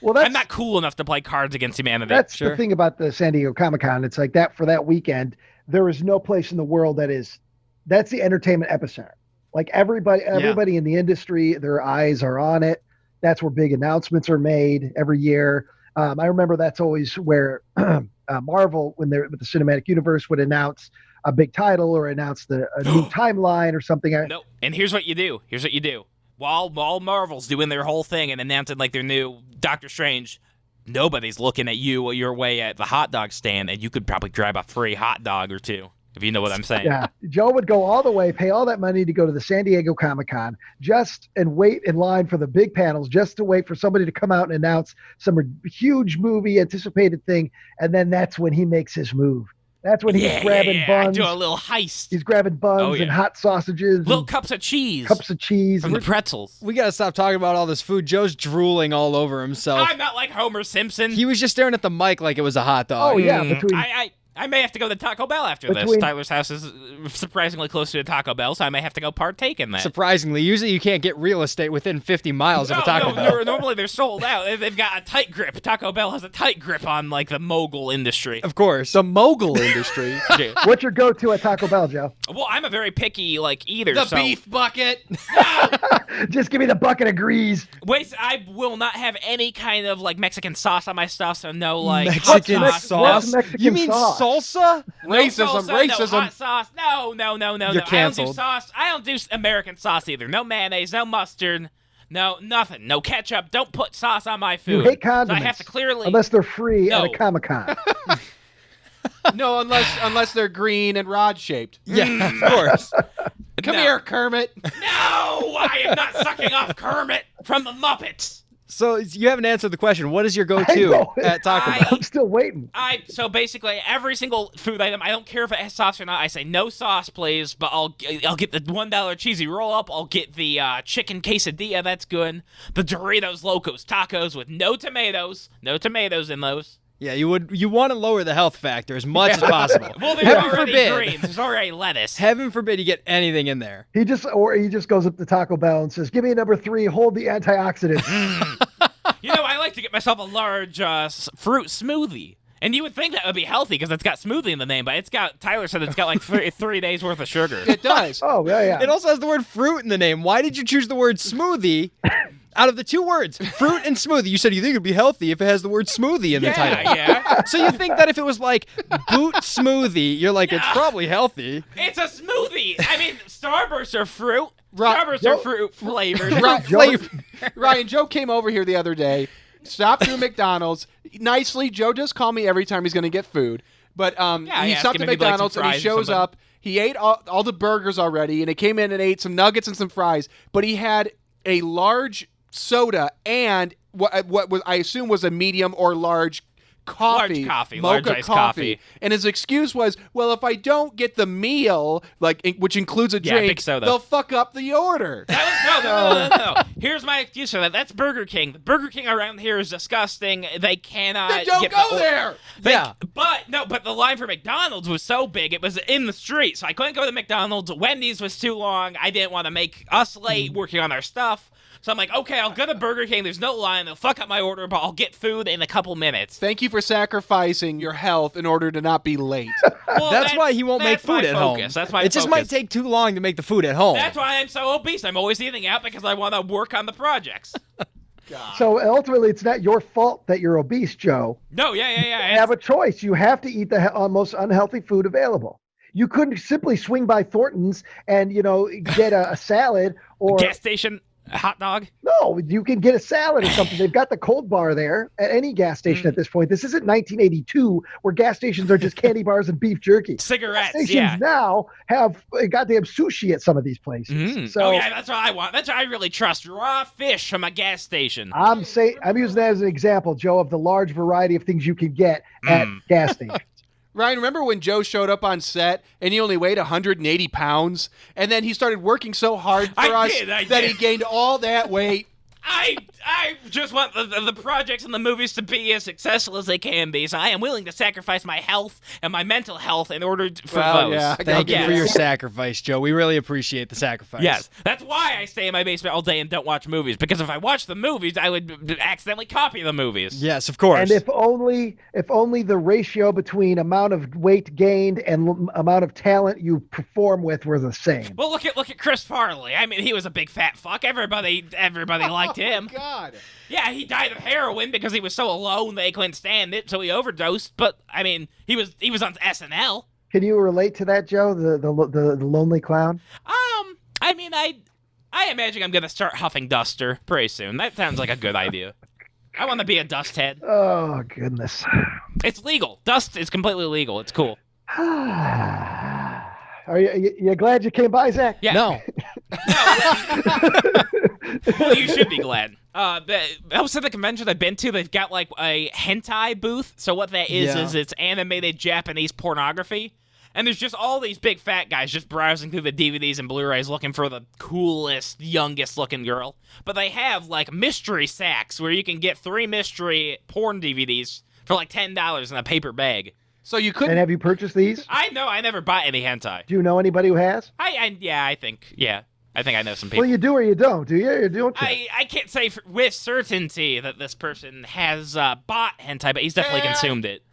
Well, I'm not cool enough to play Cards Against Humanity. That's the thing about the San Diego Comic-Con. It's that for that weekend, there is no place in the world that's the entertainment epicenter. Everybody in the industry, their eyes are on it. That's where big announcements are made every year. I remember that's always where Marvel, when they're with the cinematic universe, would announce a big title or announce a new timeline or something. No, and here's what you do. While Marvel's doing their whole thing and announcing like their new Doctor Strange, nobody's looking at you or your way at the hot dog stand, and you could probably grab a free hot dog or two, if you know what I'm saying. Yeah, Joe would go all the way, pay all that money to go to the San Diego Comic-Con and wait in line for the big panels, just to wait for somebody to come out and announce some huge movie anticipated thing, and then that's when he makes his move. That's when he's grabbing buns. Do a little heist. He's grabbing buns and hot sausages. Little cups of cheese. From the pretzels. We got to stop talking about all this food. Joe's drooling all over himself. I'm not like Homer Simpson. He was just staring at the mic like it was a hot dog. Oh, yeah. I may have to go to Taco Bell after this. Tyler's house is surprisingly close to a Taco Bell, so I may have to go partake in that. Surprisingly. Usually you can't get real estate within 50 miles of a Taco Bell. Normally they're sold out. They've got a tight grip. Taco Bell has a tight grip on, like, the mogul industry. Of course. The mogul industry. What's your go-to at Taco Bell, Joe? Well, I'm a very picky, eater. The beef bucket. Just give me the bucket of grease. Wait, I will not have any kind of, Mexican sauce on my stuff, so no, Mexican hot sauce? Mexican You mean sauce? Salsa? Racism. No hot sauce. No. You're canceled. I don't do American sauce either. No mayonnaise, no mustard, no nothing. No ketchup. Don't put sauce on my food. You hate condiments. So I have to clearly... Unless they're free at a Comic-Con. No, unless they're green and rod-shaped. Yeah, of course. Come here, Kermit. No, I am not sucking off Kermit from the Muppets. So you haven't answered the question. What is your go-to at Taco Bell? I'm still waiting. So basically, every single food item, I don't care if it has sauce or not. I say no sauce, please. But I'll get the $1 cheesy roll-up. I'll get the chicken quesadilla. That's good. The Doritos Locos Tacos with no tomatoes. No tomatoes in those. Yeah, you want to lower the health factor as much as possible. Well, there's already greens. There's already lettuce. Heaven forbid you get anything in there. He just goes up to Taco Bell and says, "Give me a number 3. Hold the antioxidants." I like to get myself a large fruit smoothie. And you would think that would be healthy because it's got smoothie in the name, but Tyler said it's got 3 days worth of sugar. It does. Oh, yeah. It also has the word fruit in the name. Why did you choose the word smoothie out of the 2 words, fruit and smoothie? You said you think it'd be healthy if it has the word smoothie in the title. Yeah. So you think that if it was boot smoothie, you're like, it's probably healthy. It's a smoothie. I mean, Starbursts are fruit. Right. Starbursts are fruit flavored. Ryan, Joe came over here the other day, stopped through McDonald's. Nicely, Joe does call me every time he's going to get food. But he stopped at McDonald's and he shows up. He ate all the burgers already, and he came in and ate some nuggets and some fries. But he had a large soda and what was I assume was a medium or large coffee, large iced coffee. And his excuse was, well, if I don't get the meal, which includes a drink, big soda, they'll fuck up the order. No. Here's my excuse for that. That's Burger King. The Burger King around here is disgusting. They cannot Then don't go there. But the line for McDonald's was so big, it was in the street, so I couldn't go to McDonald's. Wendy's was too long. I didn't want to make us late working on our stuff. So I'm like, okay, I'll go to Burger King. There's no line. They'll fuck up my order, but I'll get food in a couple minutes. Thank you for sacrificing your health in order to not be late. Well, that's why he won't make food at home. That's my It just might take too long to make the food at home. That's why I'm so obese. I'm always eating out because I want to work on the projects. God. So ultimately, it's not your fault that you're obese, Joe. No, yeah. You have a choice. You have to eat the most unhealthy food available. You couldn't simply swing by Thornton's and, get a salad or... gas station hot dog? No, you can get a salad or something. They've got the cold bar there at any gas station at this point. This isn't 1982 where gas stations are just candy bars and beef jerky. Cigarettes, gas stations now have goddamn sushi at some of these places. So, that's what I want. That's what I really trust. Raw fish from a gas station. I'm using that as an example, Joe, of the large variety of things you can get at gas stations. Ryan, remember when Joe showed up on set and he only weighed 180 pounds? And then he started working so hard for us that he gained all that weight. I just want the projects and the movies to be as successful as they can be, so I am willing to sacrifice my health and my mental health in order for those. Yeah, Thank you for your sacrifice, Joe. We really appreciate the sacrifice. Yes, that's why I stay in my basement all day and don't watch movies, because if I watched the movies, I would accidentally copy the movies. Yes, of course. And if only the ratio between amount of weight gained and amount of talent you perform with were the same. Well, look at Chris Farley. I mean, he was a big fat fuck. Everybody liked liked him. Oh, God. Yeah, he died of heroin because he was so alone they couldn't stand it, so he overdosed. But I mean, he was on SNL. Can you relate to that, Joe? The lonely clown. I mean, I imagine I'm gonna start huffing duster pretty soon. That sounds like a good idea. I want to be a dust head. Oh goodness. It's legal. Dust is completely legal. It's cool. Are you glad you came by, Zach? Yeah. No. Well, you should be glad. Most of the conventions I've been to, they've got like a hentai booth. So what that is it's animated Japanese pornography. And there's just all these big fat guys just browsing through the DVDs and Blu-rays looking for the coolest, youngest looking girl. But they have like mystery sacks where you can get 3 mystery porn DVDs for like $10 in a paper bag. So you And couldn't. have you purchased these? I know, I never bought any hentai. Do you know anybody who has? I think I know some people. Well, you do or you don't, do you? Or don't you? I can't say with certainty that this person has bought hentai, but he's definitely consumed it.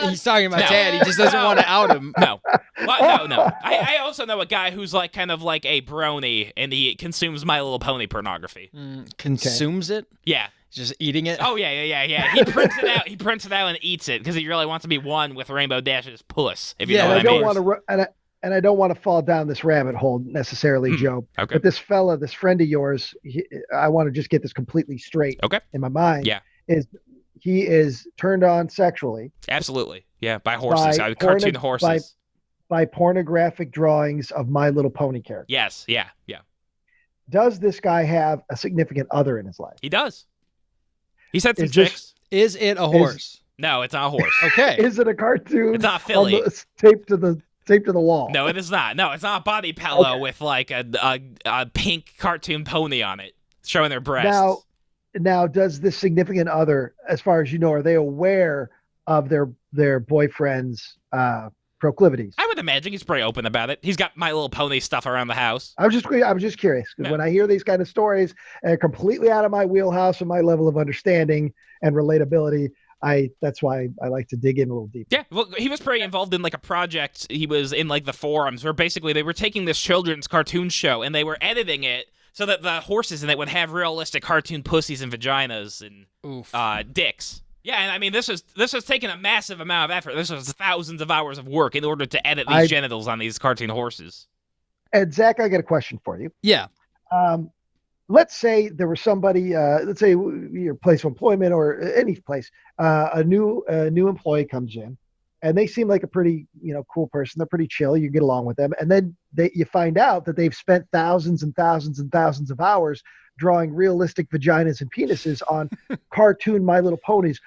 He's talking about Tad. He just doesn't want to out him. No. Well, no. I also know a guy who's like kind of like a brony, and he consumes My Little Pony pornography. Consumes it? Yeah. Just eating it? Oh, yeah. He prints it out. He prints it out and eats it because he really wants to be one with Rainbow Dash's puss, if you know and what I I don't mean. want to. And I don't want to fall down this rabbit hole necessarily, Joe. Okay. But this fella, this friend of yours, I want to just get this completely straight in my mind. Yeah. He is turned on sexually. Absolutely. Yeah, by horses. By Cartoon horses. By pornographic drawings of My Little Pony characters. Yes. Yeah. Does this guy have a significant other in his life? He does. He's had some Is this- chicks. Is it a horse? No, it's not a horse. Okay. Is it a cartoon? It's not Philly. Taped to the wall. No, it is not. No, it's not a body pillow with like a pink cartoon pony on it showing their breasts. Now, does this significant other, as far as you know, are they aware of their boyfriend's proclivities? I would imagine he's pretty open about it. He's got My Little Pony stuff around the house. I was just curious because when I hear these kind of stories, completely out of my wheelhouse and my level of understanding and relatability, that's why I like to dig in a little deeper. Yeah, well, he was pretty involved in like a project. He was in like the forums where basically they were taking this children's cartoon show and they were editing it so that the horses in it would have realistic cartoon pussies and vaginas and dicks. Yeah, and I mean this was taking a massive amount of effort. This was thousands of hours of work in order to edit these genitals on these cartoon horses. And Zach, I got a question for you. Yeah. Let's say there was somebody, let's say your place of employment or any place, a new employee comes in, and they seem like a pretty cool person. They're pretty chill. You get along with them, and then you find out that they've spent thousands and thousands and thousands of hours drawing realistic vaginas and penises on cartoon My Little Ponies.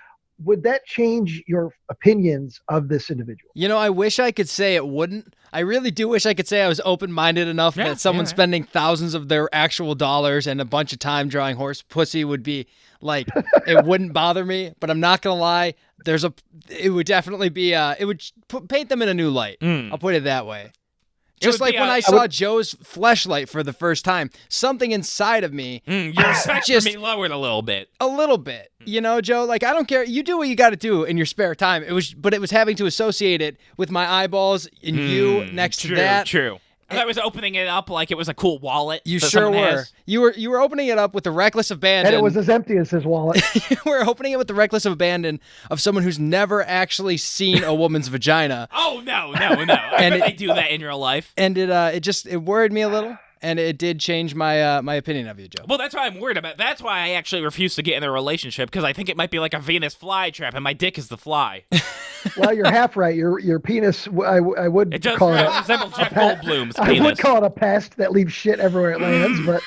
Would that change your opinions of this individual? I wish I could say it wouldn't. I really do wish I could say I was open-minded enough that someone spending thousands of their actual dollars and a bunch of time drawing horse pussy would be like, it wouldn't bother me. But I'm not going to lie. It would definitely be, it would paint them in a new light. I'll put it that way. Just like when I saw Joe's fleshlight for the first time, something inside of me your respect for me lowered a little bit. A little bit. Joe, like, I don't care. You do what you got to do in your spare time. But it was having to associate it with my eyeballs and you next to that. True. I was opening it up like it was a cool wallet. You sure were. You were opening it up with the reckless abandon. And it was as empty as his wallet. You were opening it with the reckless abandon of someone who's never actually seen a woman's vagina. Oh, no. I bet they do that in real life. And it worried me a little. And it did change my my opinion of you, Joe. Well, that's why I'm worried about. That's why I actually refuse to get in a relationship, because I think it might be like a Venus flytrap, and my dick is the fly. Well, you're half right. Your penis, I would call it resemble Jeff Goldblum's penis. I would call it a pest that leaves shit everywhere it lands, but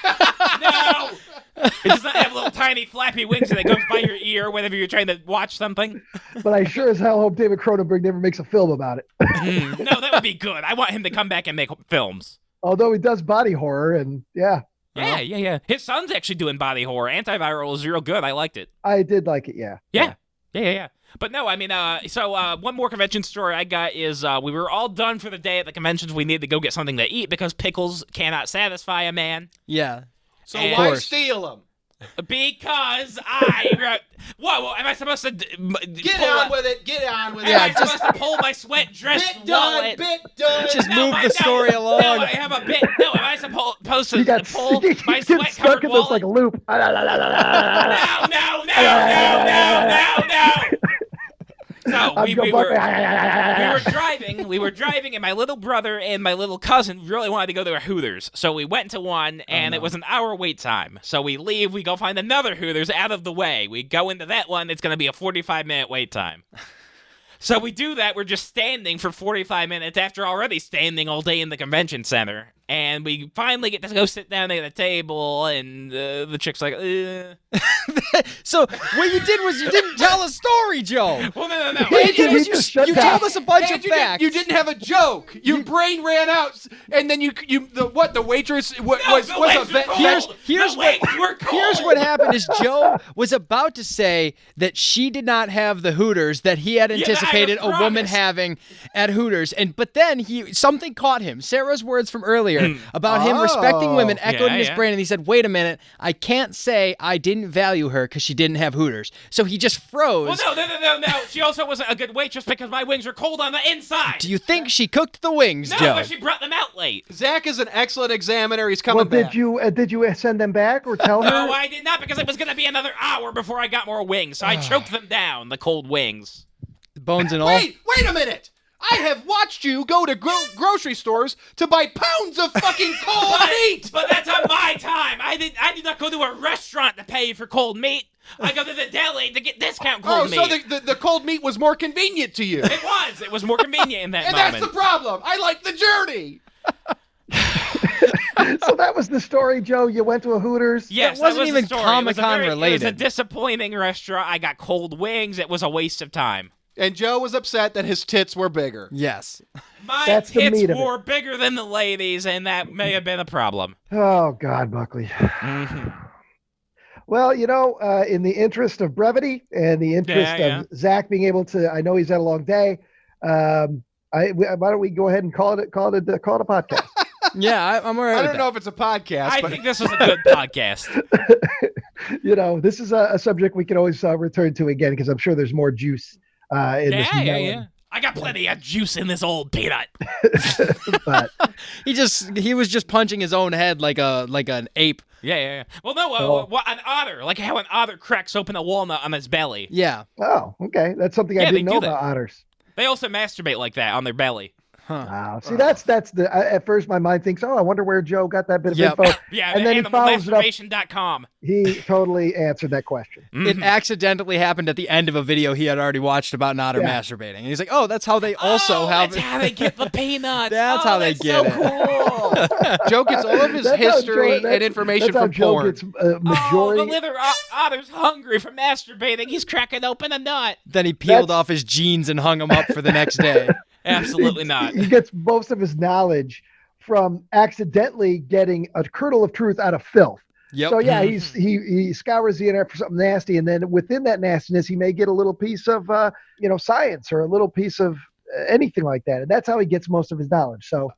no, it does not have little tiny flappy wings that goes by your ear whenever you're trying to watch something. But I sure as hell hope David Cronenberg never makes a film about it. No, that would be good. I want him to come back and make films. Although he does body horror, and yeah. His son's actually doing body horror. Antiviral is real good. I liked it. I did like it, Yeah. But no, I mean, so one more convention story I got is we were all done for the day at the conventions. We needed to go get something to eat because pickles cannot satisfy a man. Yeah. So why steal them? Because I... Whoa, am I supposed to... Get on with it. Am I supposed to pull my sweat dress wallet? Bit done. Just move the story along. No, I have a bit. No, am I supposed to pull my you get stuck sweat-covered in this wallet? like a loop. No. So we were driving, and my little brother and my little cousin really wanted to go to a Hooters. So we went to one, and it was an hour wait time. So we leave, we go find another Hooters out of the way. We go into that one, it's going to be a 45-minute wait time. So we do that. We're just standing for 45 minutes after already standing all day in the convention center. And we finally get to go sit down at a table, and the chick's like, So what you did was you didn't tell a story, Joe. Well, no. What you did was you told us a bunch of facts. You didn't have a joke. Your brain ran out, and then the waitress was a vet. Here's what happened is Joe was about to say that she did not have the Hooters that he had anticipated a woman having at Hooters, but then something caught him. Sarah's words from earlier about him respecting women echoed in his brain, and he said, "Wait a minute, I can't say I didn't value her because she didn't have Hooters." So he just froze. Well, no. She also wasn't a good waitress because my wings were cold on the inside. Do you think she cooked the wings, Joe? No, but she brought them out late. Zach is an excellent examiner. He's coming back. back. Did you send them back or tell her? No, I did not, because it was going to be another hour before I got more wings. So I choked them down, the cold wings. The bones and all. Wait a minute. I have watched you go to grocery stores to buy pounds of fucking cold meat. But that's on my time. I did not go to a restaurant to pay for cold meat. I go to the deli to get discount cold meat. Oh, so the cold meat was more convenient to you. It was more convenient in that and moment. That's the problem. I like the journey. So that was the story, Joe. You went to a Hooters. Yes, it wasn't was even the story. Comic-Con It related. was a disappointing restaurant. I got cold wings. It was a waste of time. And Joe was upset that his tits were bigger. Yes. My That's the tits meat of were bigger than the ladies, and that may have been a problem. Oh, God, Buckley. Well, in the interest of brevity and the interest of Zach being able to, I know he's had a long day. Why don't we go ahead and call it a podcast? Yeah, I'm all right. I don't know if it's a podcast. I think this was a good podcast. This is a subject we can always return to again, because I'm sure there's more juice in this melon. Yeah. I got plenty of juice in this old peanut. But he was just punching his own head like an ape. Yeah. Well, no, an otter, like how an otter cracks open a walnut on his belly. Yeah. Oh, okay. That's something I didn't know about otters. They also masturbate like that on their belly. Huh. Wow. See, that's the. At first, my mind thinks, "Oh, I wonder where Joe got that bit of info." Yeah, and then animalmasturbation.com. He totally answered that question. It accidentally happened at the end of a video he had already watched about an otter masturbating, and he's like, "Oh, that's how they also have." That's how they get the peanuts. That's how they get it. Cool. Joe gets all of his history and information from porn. Gets, majority. The little otter's hungry for masturbating. He's cracking open a nut. Then he peeled off his jeans and hung them up for the next day. Absolutely not. He gets most of his knowledge from accidentally getting a kernel of truth out of filth. Yep. So yeah, he scours the internet for something nasty, and then within that nastiness, he may get a little piece of science or a little piece of anything like that, and that's how he gets most of his knowledge. So,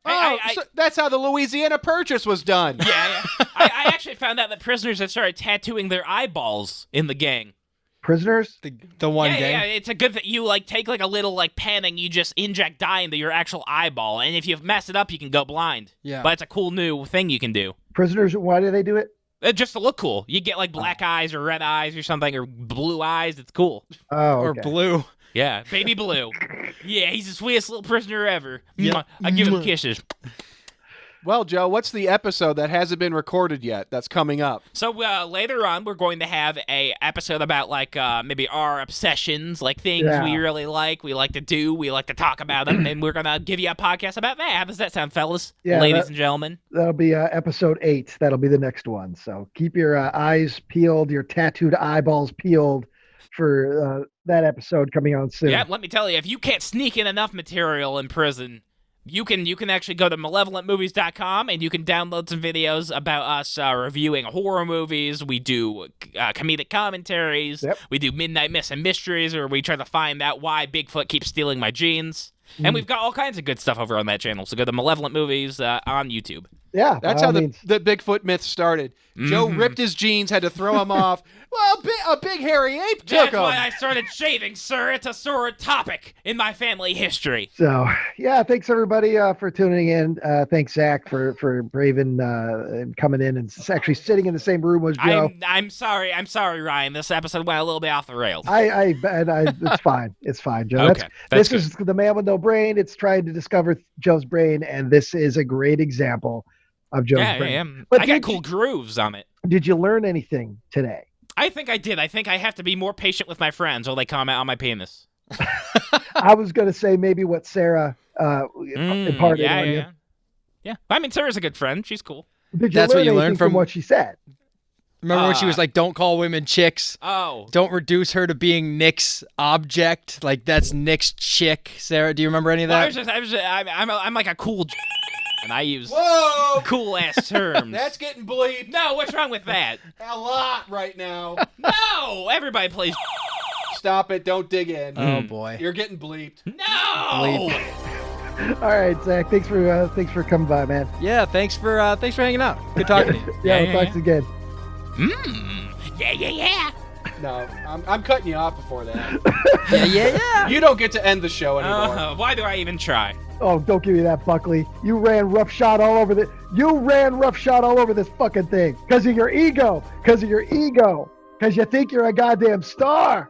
so that's how the Louisiana Purchase was done. Yeah. I actually found out that prisoners have started tattooing their eyeballs in the gang. Prisoners? The one gang? Yeah, it's a good thing. You take a little pen and you just inject dye into your actual eyeball, and if you mess it up, you can go blind. Yeah. But it's a cool new thing you can do. Prisoners, why do they do it? Just to look cool. You get black eyes or red eyes or something, or blue eyes. It's cool. Oh, Or okay. blue. Yeah, baby blue. Yeah, he's the sweetest little prisoner ever. Yep. I give him kisses. Well, Joe, what's the episode that hasn't been recorded yet that's coming up? So later on, we're going to have a episode about maybe our obsessions, things we really like, we like to do, we like to talk about them, and we're gonna give you a podcast about that. How does that sound, fellas, ladies and gentlemen? That'll be episode 8. That'll be the next one. So keep your eyes peeled, your tattooed eyeballs peeled for that episode coming on soon. Yeah, let me tell you, if you can't sneak in enough material in prison, you can actually go to malevolentmovies.com and you can download some videos about us reviewing horror movies. We do comedic commentaries. Yep. We do Midnight Myths and Mysteries, where we try to find out why Bigfoot keeps stealing my jeans. And we've got all kinds of good stuff over on that channel. So go to Malevolent Movies on YouTube. Yeah, That's by how all the means. Bigfoot myth started. Joe ripped his jeans, had to throw them off. Well, a big hairy ape took That's why them. I started shaving, sir. It's a sore topic in my family history. So, yeah, thanks everybody for tuning in. Thanks, Zach, for braving coming in and actually sitting in the same room as Joe. I'm sorry, Ryan. This episode went a little bit off the rails. It's fine. It's fine, Joe. Okay, This is the man with no brain. It's trying to discover Joe's brain, and this is a great example of Joe's brain. Yeah. But I got cool grooves on it. Did you learn anything today? I think I did. I think I have to be more patient with my friends or they comment on my penis. I was going to say maybe what Sarah imparted on you. Yeah. I mean, Sarah's a good friend. She's cool. Did you That's learn what you anything learned from from what she said? Remember when she was like, "Don't call women chicks. Oh. Don't reduce her to being Nick's object. Like that's Nick's chick." Sarah, do you remember any of that? I'm like a cool and I use Whoa! cool ass terms. That's getting bleeped No, what's wrong with that? a lot right now. No, everybody plays. Stop it. Don't dig in. Oh boy. You're getting bleeped. No. All right, Zach. Thanks for coming by, man. Yeah, thanks for hanging out. Good talking to you. Yeah, we'll talk to you again. Yeah. No, I'm cutting you off before that. Yeah. You don't get to end the show anymore. Why do I even try? Oh, don't give me that, Buckley. You ran roughshod all over this fucking thing because of your ego. Because you think you're a goddamn star.